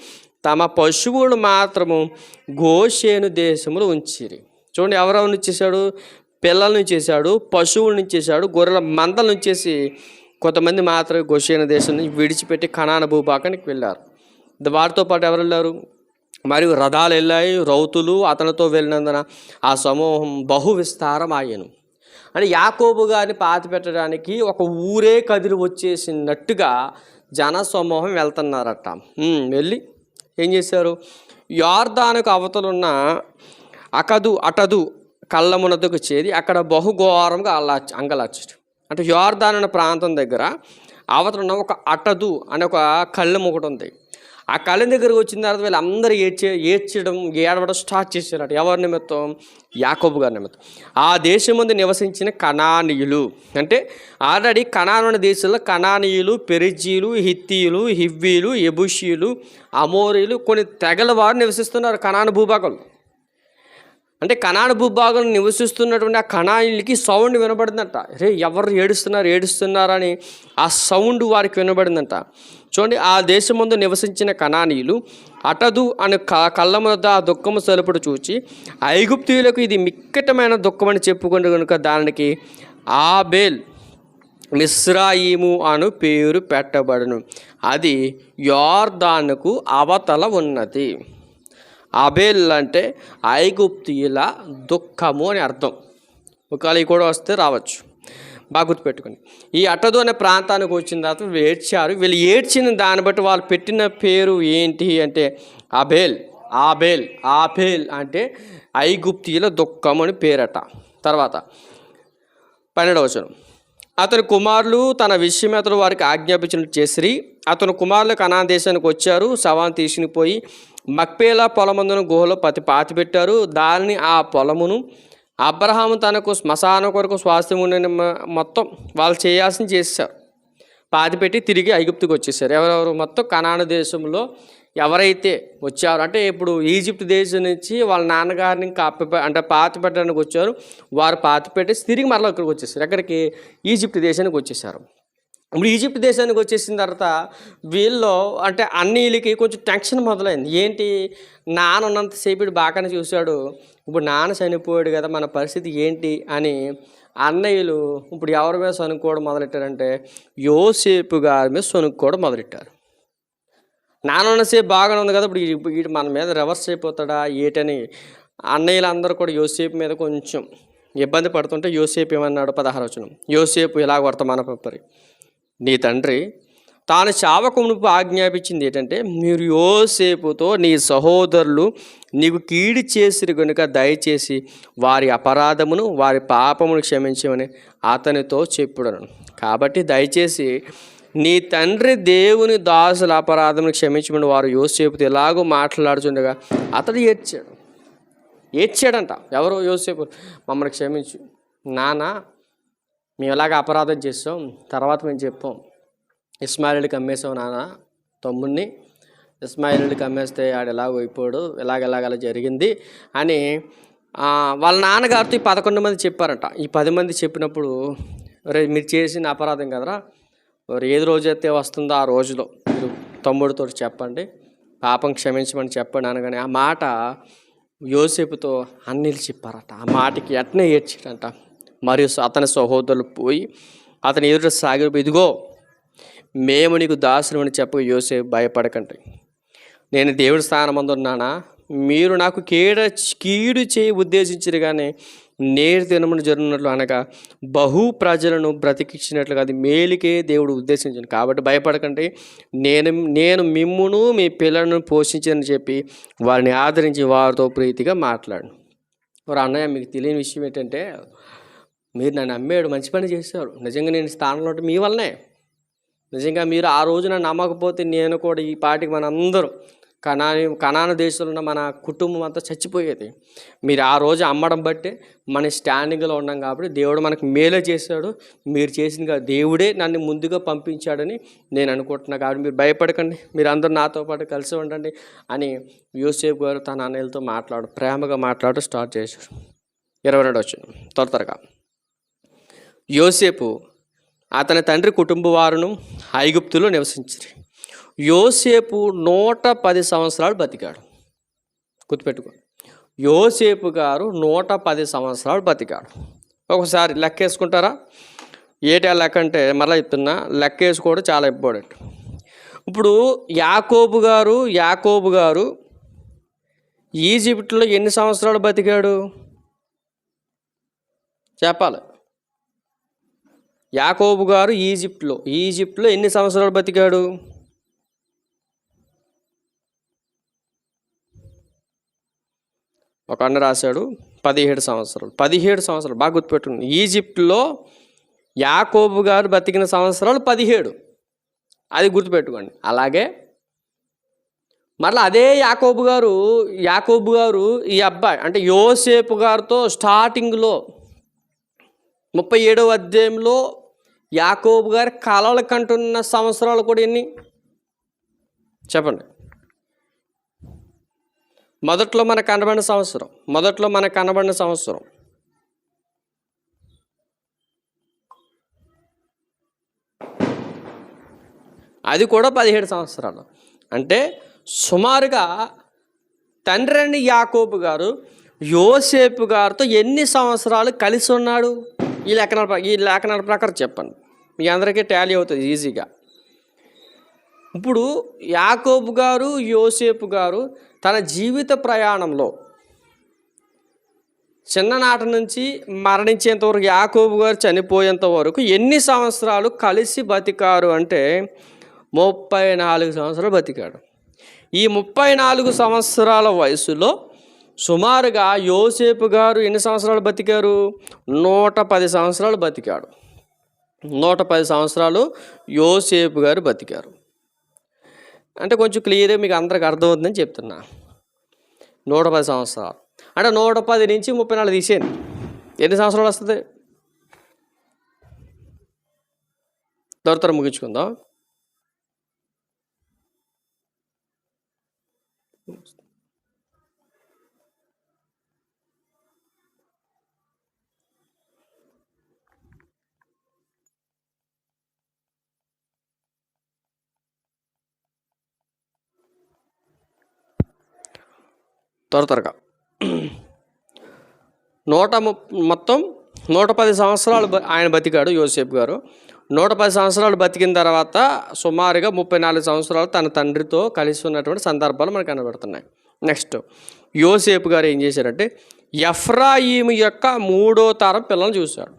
తమ పశువులను మాత్రము గోషేను దేశములు ఉంచిరి. చూడండి, ఎవరెవరిని ఇచ్చేశాడు? పిల్లలను ఇచ్చేశాడు, పశువులను ఇచ్చేశాడు, గొర్రెల మందలను ఇచ్చేసి కొంతమంది మాత్రమే గోషేను దేశం నుంచి విడిచిపెట్టి కనాను భూభాగానికి వెళ్ళారు. వారితో పాటు ఎవరు వెళ్ళారు? మరియు రథాలు వెళ్ళాయి, రౌతులు అతనితో వెళ్ళినందున ఆ సమూహం బహు విస్తారం ఆయను. అంటే యాకోబు గారిని పాతి పెట్టడానికి ఒక ఊరే కదిలి వచ్చేసినట్టుగా జన సమూహం వెళ్తున్నారట. వెళ్ళి ఏం చేశారు? యోర్దానుకు అవతలున్న అటదు కళ్ళమునకు చేరి అక్కడ బహుఘోరంగా అంగలార్చారు. అంటే యోర్దాను అనే ప్రాంతం దగ్గర అవతలున్న ఒక అటదు అనే ఒక కళ్ళెం ఒకటి ఉంది. ఆ కళ్ళెం దగ్గరకు వచ్చిన తర్వాత వీళ్ళందరూ ఏడవడం స్టార్ట్ చేశారట. ఎవరి నిమిత్తం? యాకోబు గారి నిమిత్తం. ఆ దేశం ముందు నివసించిన కనానీయులు, అంటే ఆల్రెడీ కనాను అనే దేశంలో కనానీయులు, పెరిజీలు, హిత్తీయులు, హివ్వీలు, యెబూషీయులు, అమోరీలు కొన్ని తెగల వారు నివసిస్తున్నారు కనాను భూభాగంలో. అంటే కనాను భూభాగం నివసిస్తున్నటువంటి ఆ కనానీయులకి సౌండ్ వినబడిందంట. ఎవరు ఏడుస్తున్నారని ఆ సౌండ్ వారికి వినబడిందంట. చూడండి, ఆ దేశం ముందు నివసించిన కనానీయులు అటదు అని కళ్ళ వద్ద ఆ దుఃఖము సలుపుడు చూచి ఐగుప్తీయులకు ఇది మిక్కటమైన దుఃఖమని చెప్పుకుంటే కనుక దానికి ఆబేల్ మిస్రాయిము అను పేరు పెట్టబడును. అది యోర్దానుకు అవతల ఉన్నది. ఆబేల్ అంటే ఐగుప్తీయుల దుఃఖము అని అర్థం. ఒకవేళ ఇవి కూడా వస్తే రావచ్చు, బాగా గుర్తుపెట్టుకుని. ఈ అటదు అనే ప్రాంతానికి వచ్చిన తర్వాత ఏడ్చారు. వీళ్ళు ఏడ్చిన దాన్ని బట్టి వాళ్ళు పెట్టిన పేరు ఏంటి అంటే ఆబేల్ అంటే ఐగుప్తీయుల దుఃఖం అని పేరట. తర్వాత 12వ వచనం, అతని కుమారులు తన విషయం అతను వారికి ఆజ్ఞాపించినట్టు చేసిరి. అతని కుమారులు కనాను దేశానికి వచ్చారు. శవాన్ని తీసుకుని పోయి మక్పేలా పొలమందున గుహలో పాతి పెట్టారు. దానిని ఆ పొలమును అబ్రహాము తనకు శ్మశాన కొరకు స్వాస్థ్యం ఉండే మొత్తం వాళ్ళు చేయాల్సింది చేశారు. పాతిపెట్టి తిరిగి ఐగుప్తుకి వచ్చేసారు. ఎవరెవరు? మొత్తం కనాను దేశంలో ఎవరైతే వచ్చారో, అంటే ఇప్పుడు ఈజిప్ట్ దేశం నుంచి వాళ్ళ నాన్నగారిని అంటే పాతి పెట్టడానికి వచ్చారు. వారు పాతి పెట్టేసి తిరిగి మరలా ఇక్కడికి వచ్చేసారు. ఎక్కడికి? ఈజిప్ట్ దేశానికి వచ్చేసారు. ఇప్పుడు ఈజిప్ట్ దేశానికి వచ్చేసిన తర్వాత వీళ్ళు అంటే అన్నీళ్ళకి కొంచెం టెన్షన్ మొదలైంది. ఏంటి? నాన్న ఉన్నంతసేపు బాగానే చూశాడు, ఇప్పుడు నాన్న చనిపోయాడు కదా, మన పరిస్థితి ఏంటి అని అన్నయ్యలు ఇప్పుడు ఎవరి మీద సనుక్కోవడం మొదలెట్టారంటే యోసేపు గారి మీద సనుక్కోవడం మొదలెట్టారు. నాన్న ఉన్నసేపు బాగానే ఉంది కదా, ఇప్పుడు మన మీద రివర్స్ అయిపోతాడా ఏటని అన్నయ్యలు అందరూ కూడా యోసేపు మీద కొంచెం ఇబ్బంది పడుతుంటే యోసేపు ఏమన్నాడు? 16వ వచనం, యోసేపు ఇలాగ వర్తమాన పరి, నీ తండ్రి తాను చావకమునుపు ఆజ్ఞాపించింది ఏంటంటే, మీరు యోసేపుతో నీ సహోదరులు నీకు కీడు చేసిరు కనుక దయచేసి వారి అపరాధమును వారి పాపమును క్షమించమని అతనితో చెప్పుడను. కాబట్టి దయచేసి నీ తండ్రి దేవుని దాసుల అపరాధమును క్షమించమని వారు యోసేపుతో ఎలాగో మాట్లాడుతుండగా అతడు ఏడ్చాడంట. ఎవరు? యోసేపు. మమ్మల్ని క్షమించు నాన్న, మేము ఎలాగ అపరాధం చేస్తాం, తర్వాత మేము చెప్పాం. ఇస్మాయిలుడికి అమ్మేసాం నాన్న తమ్ముడిని, ఇస్మాయిలుడికి అమ్మేస్తే ఆడు ఎలాగో అయిపోయాడు, ఎలాగలా జరిగింది అని వాళ్ళ నాన్నగారితో 11 మంది చెప్పారంట. ఈ 10 మంది చెప్పినప్పుడు, మీరు చేసిన అపరాధం కదరా, ఏది రోజైతే వస్తుందో ఆ రోజులో మీరు తమ్ముడితో చెప్పండి, పాపం క్షమించమని చెప్పండి అనగానే ఆ మాట యోసేపుతో అన్నీళ్ళు చెప్పారట. ఆ మాటకి అట్నే ఏడ్చాడంట. మరియు అతని సహోదరులు పోయి అతని ఎదుట సాగి, ఇదిగో మేము నీకు దాసులమని చెప్పక యోసేపు భయపడకండి, నేను దేవుడి స్థానమందు ఉన్నానా, మీరు నాకు కీడు చేయి ఉద్దేశించరు కానీ నేడు దినమును జరుగునట్లు అనగా బహు ప్రజలను బ్రతికించినట్లుగా అది మేలుకే దేవుడు ఉద్దేశించాను. కాబట్టి భయపడకండి, నేను మిమ్మును మీ పిల్లలను పోషించని చెప్పి వారిని ఆదరించి వారితో ప్రీతిగా మాట్లాడు. వారు అన్నయ్య, మీకు తెలియని విషయం ఏంటంటే మీరు నన్ను అమ్మేడు, మంచి పని చేశారు. నిజంగా నేను స్థానంలో ఉంటే మీ వల్లనే. నిజంగా మీరు ఆ రోజున నమ్మకపోతే నేను కూడా ఈ పాటికి మనందరం కనాను దేశంలో ఉన్న మన కుటుంబం అంతా చచ్చిపోయేది. మీరు ఆ రోజు అమ్మడం బట్టే మన స్టాండింగ్లో ఉన్నాం కాబట్టి దేవుడు మనకు మేలే చేశాడు. మీరు చేసిన దేవుడే నన్ను ముందుగా పంపించాడని నేను అనుకుంటున్నా. కాబట్టి మీరు భయపడకండి, మీరు అందరూ నాతో పాటు కలిసి ఉండండి అని యోసేపు గారు తన అన్నయ్యలతో ప్రేమగా మాట్లాడటం స్టార్ట్ చేశారు. 22వ వచనం, త్వరగా యోసేపు అతని తండ్రి కుటుంబ వారును ఐగుప్తులో నివసించారు. యోసేపు 110 సంవత్సరాలు బతికాడు. గుర్తుపెట్టుకో, యోసేపు గారు 110 సంవత్సరాలు బతికాడు. ఒకసారి లెక్క వేసుకుంటారా? ఏటా లెక్క అంటే మరలా చెప్తున్నా, లెక్క వేసుకోవడం చాలా ఇంపార్టెంట్. ఇప్పుడు యాకోబు గారు ఈజిప్ట్లో ఎన్ని సంవత్సరాలు బతికాడు చెప్పాలి. యాకోబు గారు ఈజిప్ట్లో ఎన్ని సంవత్సరాలు బతికాడు? ఒక అన్న రాశాడు 17 సంవత్సరాలు. 17 సంవత్సరాలు బాగా గుర్తుపెట్టుకుని. ఈజిప్ట్లో యాకోబు గారు బతికిన సంవత్సరాలు 17, అది గుర్తుపెట్టుకోండి. అలాగే మరలా అదే యాకోబు గారు ఈ అబ్బాయి అంటే యోసేపు గారితో స్టార్టింగ్లో 37వ అధ్యాయంలో యాకోబు గారి కలలు కంటున్న సంవత్సరాలు కూడా ఎన్ని చెప్పండి? మొదట్లో మనకు కనబడిన సంవత్సరం అది కూడా 17 సంవత్సరాలు. అంటే సుమారుగా తండ్రి యాకోబు గారు యోసేపు గారితో ఎన్ని సంవత్సరాలు కలిసి ఉన్నాడు? ఈ లేఖనాల ప్రకారం చెప్పండి, మీ అందరికీ టాలీ అవుతుంది ఈజీగా. ఇప్పుడు యాకోబు గారు యోసేపు గారు తన జీవిత ప్రయాణంలో చిన్ననాటి నుంచి మరణించేంతవరకు, యాకోబు గారు చనిపోయేంత వరకు ఎన్ని సంవత్సరాలు కలిసి బతికారు అంటే 34 సంవత్సరాలు బతికాడు. ఈ 34 సంవత్సరాల వయసులో సుమారుగా యోసేపు గారు ఎన్ని సంవత్సరాలు బతికారు? 110 సంవత్సరాలు బతికాడు. 110 సంవత్సరాలు యోసేపు గారు బతికారు. అంటే కొంచెం క్లియర్గా మీకు అందరికి అర్థమవుతుందని చెప్తున్నా. 110 సంవత్సరాలు అంటే 110 నుంచి 34 తీసేయండి, ఎన్ని సంవత్సరాలు వస్తుంది? త్వర ముగించుకుందాం. త్వరగా మొత్తం 110 సంవత్సరాలు ఆయన బతికాడు యోసేపు గారు. 110 సంవత్సరాలు బతికిన తర్వాత సుమారుగా 34 సంవత్సరాలు తన తండ్రితో కలిసి ఉన్నటువంటి సందర్భాలు మనకు కనబడుతున్నాయి. నెక్స్ట్ యోసేపు గారు ఏం చేశారంటే ఎఫ్రాయిము యొక్క 3వ తరం పిల్లలను చూశాడు.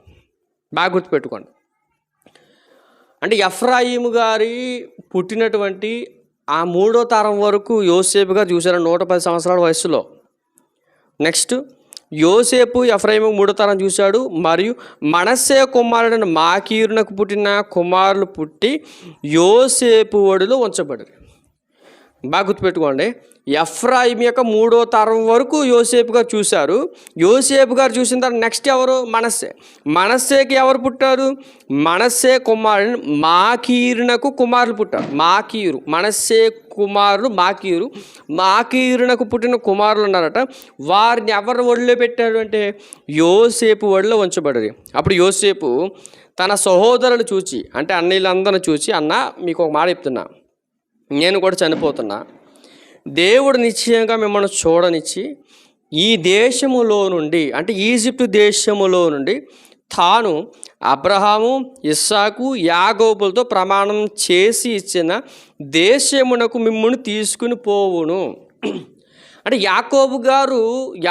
బాగా గుర్తుపెట్టుకోండి. అంటే ఎఫ్రాయిము గారి పుట్టినటువంటి ఆ 3వ తరం వరకు యోసేపు గారు చూశారు 110 సంవత్సరాల వయసులో. నెక్స్ట్ యోసేపు ఎఫ్రాయిము 3వ తరం చూశాడు. మరియు మనస్సే కుమారుడైన మాకీరునకు పుట్టిన కుమారులు పుట్టి యోసేపు ఒడిలో ఉంచబడ్డారు. బాగా గుర్తుపెట్టుకోండి. ఎఫ్రాయిం యొక్క 3వ తరం వరకు యోసేపు గారు చూశారు. యోసేపు గారు చూసిన తర్వాత నెక్స్ట్ ఎవరు? మనస్సేకి ఎవరు పుట్టారు? మనస్సే కుమారుడు మాకీరునకు కుమారులు పుట్టారు. మనస్సే కుమారుడు మాకీరునకు పుట్టిన కుమారులు ఉన్నారట. వారిని ఎవరు ఒడిలో పెట్టారు అంటే యోసేపు ఒడిలో ఉంచబడ్డది. అప్పుడు యోసేపు తన సహోదరులు చూచి, అంటే అన్నయ్యలందరిని చూచి, అన్న మీకు ఒక మాట చెప్తున్నా, నేను కూడా చనిపోతున్నా, దేవుడు నిశ్చయంగా మిమ్మల్ని చూడనిచ్చి ఈ దేశములో నుండి, అంటే ఈజిప్టు దేశములో నుండి తాను అబ్రహాము, ఇస్సాకు, యాకోబులతో ప్రమాణం చేసి ఇచ్చిన దేశమునకు మిమ్మల్ని తీసుకుని పోవును. అంటే యాకోబు గారు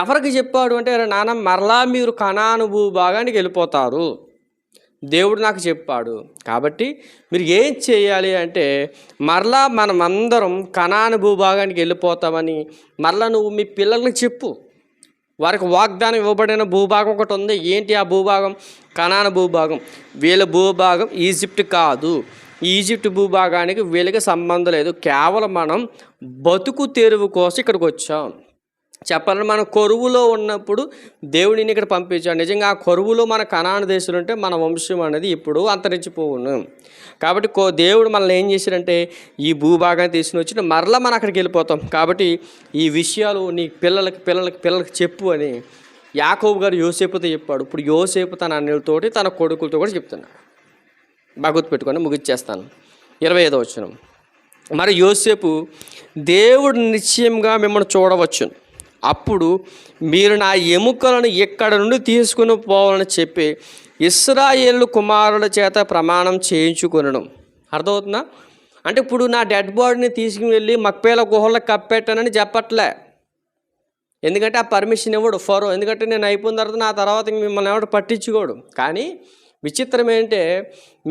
ఎవరికి చెప్పాడు అంటే, నాన్న మరలా మీరు కనాను భూభాగానికి వెళ్ళిపోతారు, దేవుడు నాకు చెప్పాడు, కాబట్టి మీరు ఏం చేయాలి అంటే మరలా మనమందరం కనాను భూభాగానికి వెళ్ళిపోతామని మరలా నువ్వు మీ పిల్లలకి చెప్పు. వారికి వాగ్దానం ఇవ్వబడిన భూభాగం ఒకటి ఉంది. ఏంటి ఆ భూభాగం? కనాను భూభాగం. వీళ్ళ భూభాగం ఈజిప్ట్ కాదు. ఈజిప్ట్ భూభాగానికి వీళ్ళకి సంబంధం లేదు. కేవలం మనం బతుకు తెరువు కోసం ఇక్కడికి వచ్చాం. చెప్పాలని మనం కొరువులో ఉన్నప్పుడు దేవుడిని ఇక్కడ పంపించాడు. నిజంగా ఆ కొరువులో మన కనాను దేశంలో ఉంటే మన వంశం అనేది ఇప్పుడు అంతరించిపోవును. కాబట్టి దేవుడు మనల్ని ఏం చేశాడంటే ఈ భూభాగాన్ని తీసుకుని వచ్చి మరలా మనం అక్కడికి వెళ్ళిపోతాం. కాబట్టి ఈ విషయాలు నీ పిల్లలకి చెప్పు అని యాకోబు గారు యోసేపుతో చెప్పాడు. ఇప్పుడు యోసేపు తన అన్నలతోటి తన కొడుకులతో కూడా చెప్తున్నాడు. బాగా గుర్తుపెట్టుకొని ముగిచ్చేస్తాను. 25వ వచనం. మరి యోసేపు దేవుడు నిశ్చయంగా మిమ్మల్ని చూడవచ్చును, అప్పుడు మీరు నా ఎముకలను ఇక్కడ నుండి తీసుకుని పోవాలని చెప్పి ఇశ్రాయేలు కుమారుల చేత ప్రమాణం చేయించుకొనడం. అర్థమవుతుందా? అంటే ఇప్పుడు నా డెడ్ బాడీని తీసుకుని వెళ్ళి మక్పేల గుహల్లో కప్పెట్టానని చెప్పట్లే. ఎందుకంటే ఆ పర్మిషన్ ఇవ్వడు ఫరో. ఎందుకంటే నేను అయిపోయిన తర్వాత నా తర్వాత మిమ్మల్ని ఎవడు పట్టించుకోడు. కానీ విచిత్రం ఏంటంటే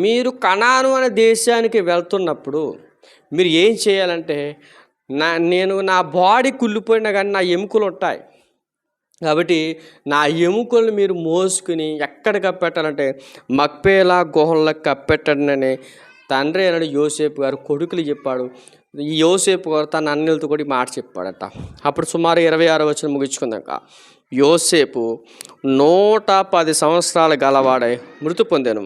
మీరు కనాను అనే దేశానికి వెళ్తున్నప్పుడు మీరు ఏం చేయాలంటే నేను నా బాడీ కుళ్ళిపోయినా కానీ నా ఎముకలు ఉంటాయి కాబట్టి నా ఎముకలను మీరు మోసుకుని ఎక్కడ కప్పెట్టాలంటే మక్పేలా గుహల్లో కప్పెట్టండి తండ్రి అన్నాడు యోసేపు గారు కొడుకులు చెప్పాడు. ఈ యోసేపు గారు తన అన్నలతో కూడా మాట చెప్పాడట. అప్పుడు సుమారు 26 వచనం ముగించుకుందాక యోసేపు 110 సంవత్సరాలు గలవాడై మృతి పొందాను.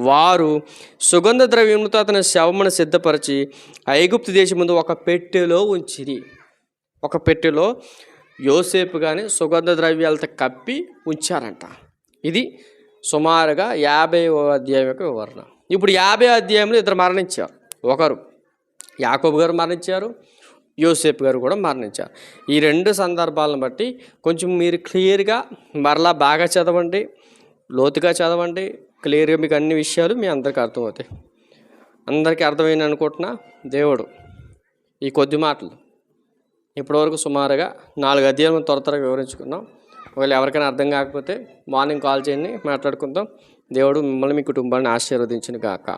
వారు సుగంధ ద్రవ్యముతో అతని శవమును సిద్ధపరిచి ఐగుప్తు దేశం ముందు ఒక పెట్టెలో ఉంచిరి. ఒక పెట్టెలో యోసేపు కానీ సుగంధ ద్రవ్యాలతో కప్పి ఉంచారంట. ఇది సుమారుగా 50వ అధ్యాయం యొక్క వివరణ. ఇప్పుడు 50వ అధ్యాయంలో ఇద్దరు మరణించారు. ఒకరు యాకోబు గారు మరణించారు, యోసేపు గారు కూడా మరణించారు. ఈ 2 సందర్భాలను బట్టి కొంచెం మీరు క్లియర్గా మరలా బాగా చదవండి, లోతుగా చదవండి. క్లియర్గా మీకు అన్ని విషయాలు మీ అందరికీ అర్థమవుతాయి. అందరికీ అర్థమైంది అనుకుంటున్నా. దేవుడు ఈ కొద్ది మాటలు ఇప్పటివరకు సుమారుగా 4 అధ్యాయం త్వరగా వివరించుకున్నాం. ఒకవేళ ఎవరికైనా అర్థం కాకపోతే మార్నింగ్ కాల్ చేయండి, మాట్లాడుకుందాం. దేవుడు మిమ్మల్ని మీ కుటుంబాన్ని ఆశీర్వదించును గాక.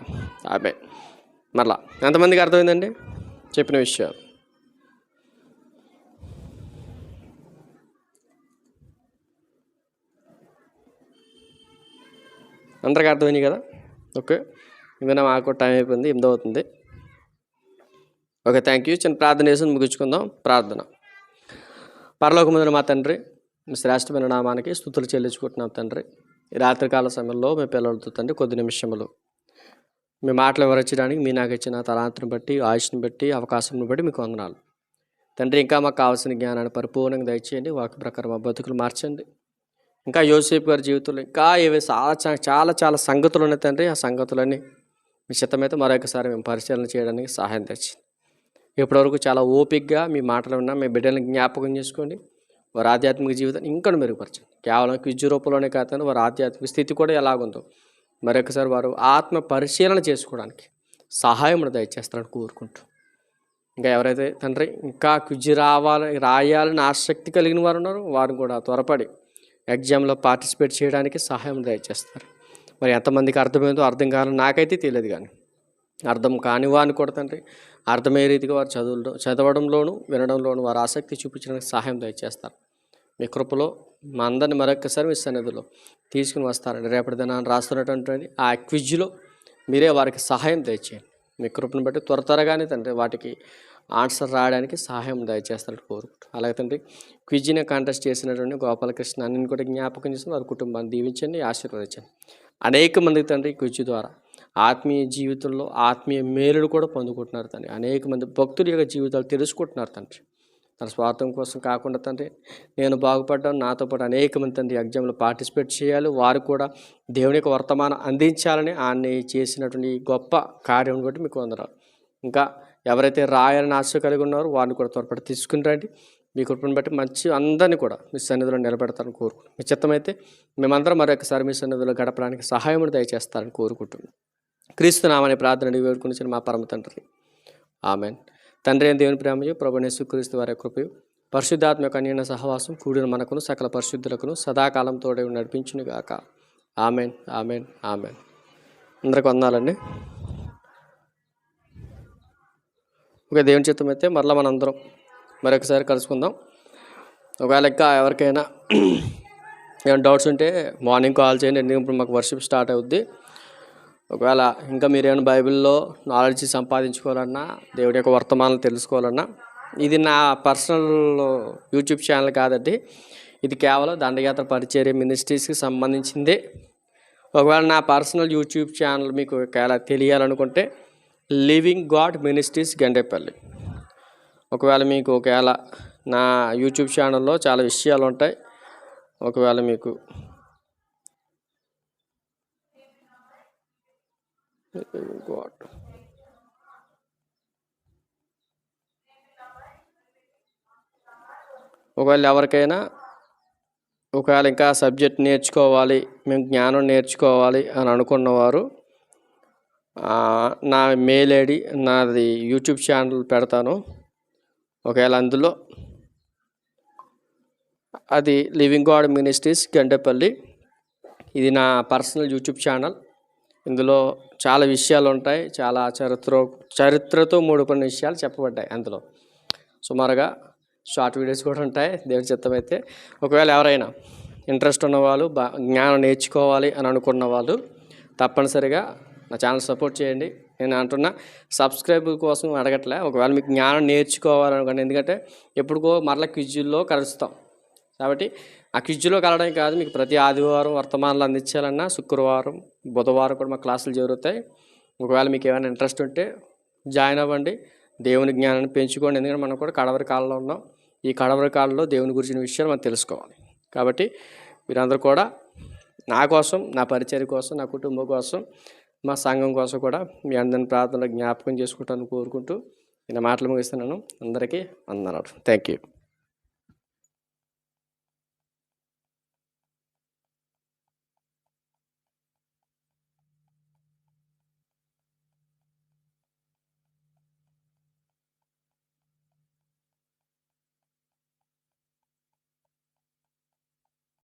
ఆమె. మరలా ఎంతమందికి అర్థమైందండి చెప్పిన విషయాలు? అందరికీ అర్థమైంది కదా? ఓకే, ఇంకా మాకు టైం అయిపోయింది, 8 అవుతుంది. Okay, thank you. చిన్న ప్రార్థన చేసి ముగించుకుందాం. ప్రార్థన. పరలోకమందున మా తండ్రి, మీ శ్రేష్టమైన నామానికి స్తుతులు చెల్లించుకుంటున్నాం తండ్రి. ఈ రాత్రికాల సమయంలో మీ పిల్లలతో తండ్రి కొద్ది నిమిషములు మీ మాటలు వివరించడానికి మీ నాకు ఇచ్చిన తలాంతుని బట్టి, ఆయుష్ని బట్టి, అవకాశం బట్టి మీకు వందనాలు తండ్రి. ఇంకా మాకు కావాల్సిన జ్ఞానాన్ని పరిపూర్ణంగా దయచేయండి. వాక్య ప్రకారం మా బతుకులు మార్చండి. ఇంకా యోసేపు గారి జీవితంలో ఇంకా ఏవి చాలా చాలా సంగతులు ఉన్నాయి తండ్రి. ఆ సంగతులన్నీ మీ చిత్తమైతే మరొకసారి మేము పరిశీలన చేయడానికి సహాయం తెచ్చింది. ఇప్పటివరకు చాలా ఓపికగా మీ మాటలు ఉన్నా మీ బిడ్డలను జ్ఞాపకం చేసుకోండి. వారి ఆధ్యాత్మిక జీవితాన్ని ఇంకా మెరుగుపరచండి. కేవలం క్విజ్ రూపంలోనే కాదని వారి ఆధ్యాత్మిక స్థితి కూడా ఎలాగుందో మరొకసారి వారు ఆత్మ పరిశీలన చేసుకోవడానికి సహాయం దయచేస్తారని కోరుకుంటూ, ఇంకా ఎవరైతే తండ్రి ఇంకా క్విజ్ రాయాలని ఆసక్తి కలిగిన వారు ఉన్నారో వారు కూడా త్వరపడి ఎగ్జామ్లో పార్టిసిపేట్ చేయడానికి సహాయం దయచేస్తారు. మరి ఎంతమందికి అర్థమైందో అర్థం కావాలని నాకైతే తెలియదు, కానీ అర్థం కాని వారిని కూడా తండ్రి అర్థమయ్యే రీతిగా వారు చదవడంలోనూ వినడంలోనూ వారు ఆసక్తి చూపించడానికి సహాయం దయచేస్తారు. మీ కృపలో మా అందరిని మరొకసారి మీ సన్నిధిలో తీసుకుని వస్తారండి. రేపటి దినాన్ని రాస్తున్నటువంటి ఆ క్విజ్లో మీరే వారికి సహాయం దయచేయండి. మీ కృపను బట్టి త్వరగానే తండ్రి వాటికి ఆన్సర్ రాయడానికి సహాయం దయచేస్తారని కోరుకుంటారు. అలాగే తండ్రి క్విజ్ని కాంటెస్ట్ చేసినటువంటి గోపాలకృష్ణ అన్ని కూడా జ్ఞాపకం చేసి వారి కుటుంబాన్ని దీవించండి, ఆశీర్వదించండి. అనేక మందికి తండ్రి క్విజ్ ద్వారా ఆత్మీయ జీవితంలో ఆత్మీయ మేలుడు కూడా పొందుకుంటున్నారు తండ్రి. అనేక మంది భక్తుల యొక్క జీవితాలు తెలుసుకుంటున్నారు తండ్రి. తన స్వార్థం కోసం కాకుండా తండ్రి నేను బాగుపడ్డాను, నాతో పాటు అనేక మంది తండ్రి ఎగ్జామ్లో పార్టిసిపేట్ చేయాలి, వారు కూడా దేవుని యొక్క వర్తమానం అందించాలని ఆయన చేసినటువంటి గొప్ప కార్యం బట్టి మీకు వందనాలు. ఇంకా ఎవరైతే రాయాలని ఆశ కలిగి ఉన్నారో వారిని కూడా త్వరపడి తీసుకుని రండి. మీ కృపను బట్టి మంచి అందరినీ కూడా మీ సన్నిధిలో నిలబెడతారని కోరుకుంటున్నాను. మీ చిత్తమైతే మేమందరం మరొకసారి మీ సన్నిధిలో గడపడానికి సహాయం దయచేస్తారని కోరుకుంటున్నాను. క్రీస్తు నామని ప్రార్థన వేడుకుని మా పరమ తండ్రి, ఆమెన్. తండ్రి అయిన దేవుని ప్రేమయు ప్రభువైన యేసుక్రీస్తు వారి కృపయు పరిశుద్ధాత్మ యొక్క అన్యోన్య సహవాసం కూడిన మనకును సకల పరిశుద్ధులకును సదాకాలం తోడే నడిపించును గాక. Amen, amen, amen. అందరికి వందాలండి. ఓకే, దేవుని చిత్తం అయితే మరలా మనందరం మరొకసారి కలుసుకుందాం. ఒకవేళ ఇంకా ఎవరికైనా ఏమైనా డౌట్స్ ఉంటే మార్నింగ్ కాల్ చేయండి. ఎందుకంటే ఇప్పుడు మాకు వర్షిప్ స్టార్ట్ అవుద్ది. ఒకవేళ ఇంకా మీరేమైనా బైబిల్లో నాలెడ్జ్ సంపాదించుకోవాలన్నా, దేవుడి యొక్క వర్తమానాలు తెలుసుకోవాలన్నా, ఇది నా పర్సనల్ యూట్యూబ్ ఛానల్ కాదండి, ఇది కేవలం దండయాత్ర పరిచర్య మినిస్ట్రీస్కి సంబంధించిందే. ఒకవేళ నా పర్సనల్ యూట్యూబ్ ఛానల్ మీకు ఒకవేళ తెలియాలనుకుంటే లివింగ్ గాడ్ మినిస్ట్రీస్ గండేపల్లి. ఒకవేళ నా యూట్యూబ్ ఛానల్లో చాలా విషయాలు ఉంటాయి. ఒకవేళ మీకు ఎవరికైనా ఒకవేళ ఇంకా సబ్జెక్ట్ నేర్చుకోవాలి, మేము జ్ఞానం నేర్చుకోవాలి అని అనుకున్నవారు నా మెయిల్ ఐడి నాది యూట్యూబ్ ఛానల్ పెడతాను. ఒకవేళ అందులో అది లివింగ్ గాడ్ మినిస్ట్రీస్ గండేపల్లి. ఇది నా పర్సనల్ యూట్యూబ్ ఛానల్. ఇందులో చాలా విషయాలు ఉంటాయి. చాలా చరిత్రతో ముడిపడిన విషయాలు చెప్పబడ్డాయి అందులో. సుమారుగా షార్ట్ వీడియోస్ కూడా ఉంటాయి దేవుని చిత్తమైతే. ఒకవేళ ఎవరైనా ఇంట్రెస్ట్ ఉన్నవాళ్ళు, జ్ఞానం నేర్చుకోవాలి అని అనుకున్న వాళ్ళు తప్పనిసరిగా నా ఛానల్ సపోర్ట్ చేయండి. నేను అంటున్న సబ్స్క్రైబ్ కోసం అడగట్లే. ఒకవేళ మీకు జ్ఞానం నేర్చుకోవాలనుకోండి, ఎందుకంటే ఎప్పుడుకో మరలా క్విజ్లో కలుస్తాం కాబట్టి ఆ క్విజ్లో కలవడం కాదు, మీకు ప్రతి ఆదివారం వర్తమానాలు అందించాలన్నా శుక్రవారం, బుధవారం కూడా మా క్లాసులు జరుగుతాయి. ఒకవేళ మీకు ఏమైనా ఇంట్రెస్ట్ ఉంటే జాయిన్ అవ్వండి. దేవుని జ్ఞానాన్ని పెంచుకోండి. ఎందుకంటే మనం కూడా కడవరి కాలంలో ఉన్నాం. ఈ కడవరి కాలంలో దేవుని గురించిన విషయాలు మనం తెలుసుకోవాలి. కాబట్టి మీరందరూ కూడా నా కోసం, నా పరిచర్య కోసం, నా కుటుంబం కోసం, మా సంఘం కోసం కూడా మీ అందరిని ప్రార్థనలో జ్ఞాపకం చేసుకుంటాను కోరుకుంటూ నేను మాటలు ముగిస్తున్నాను. అందరికీ వందనాలు. Thank you.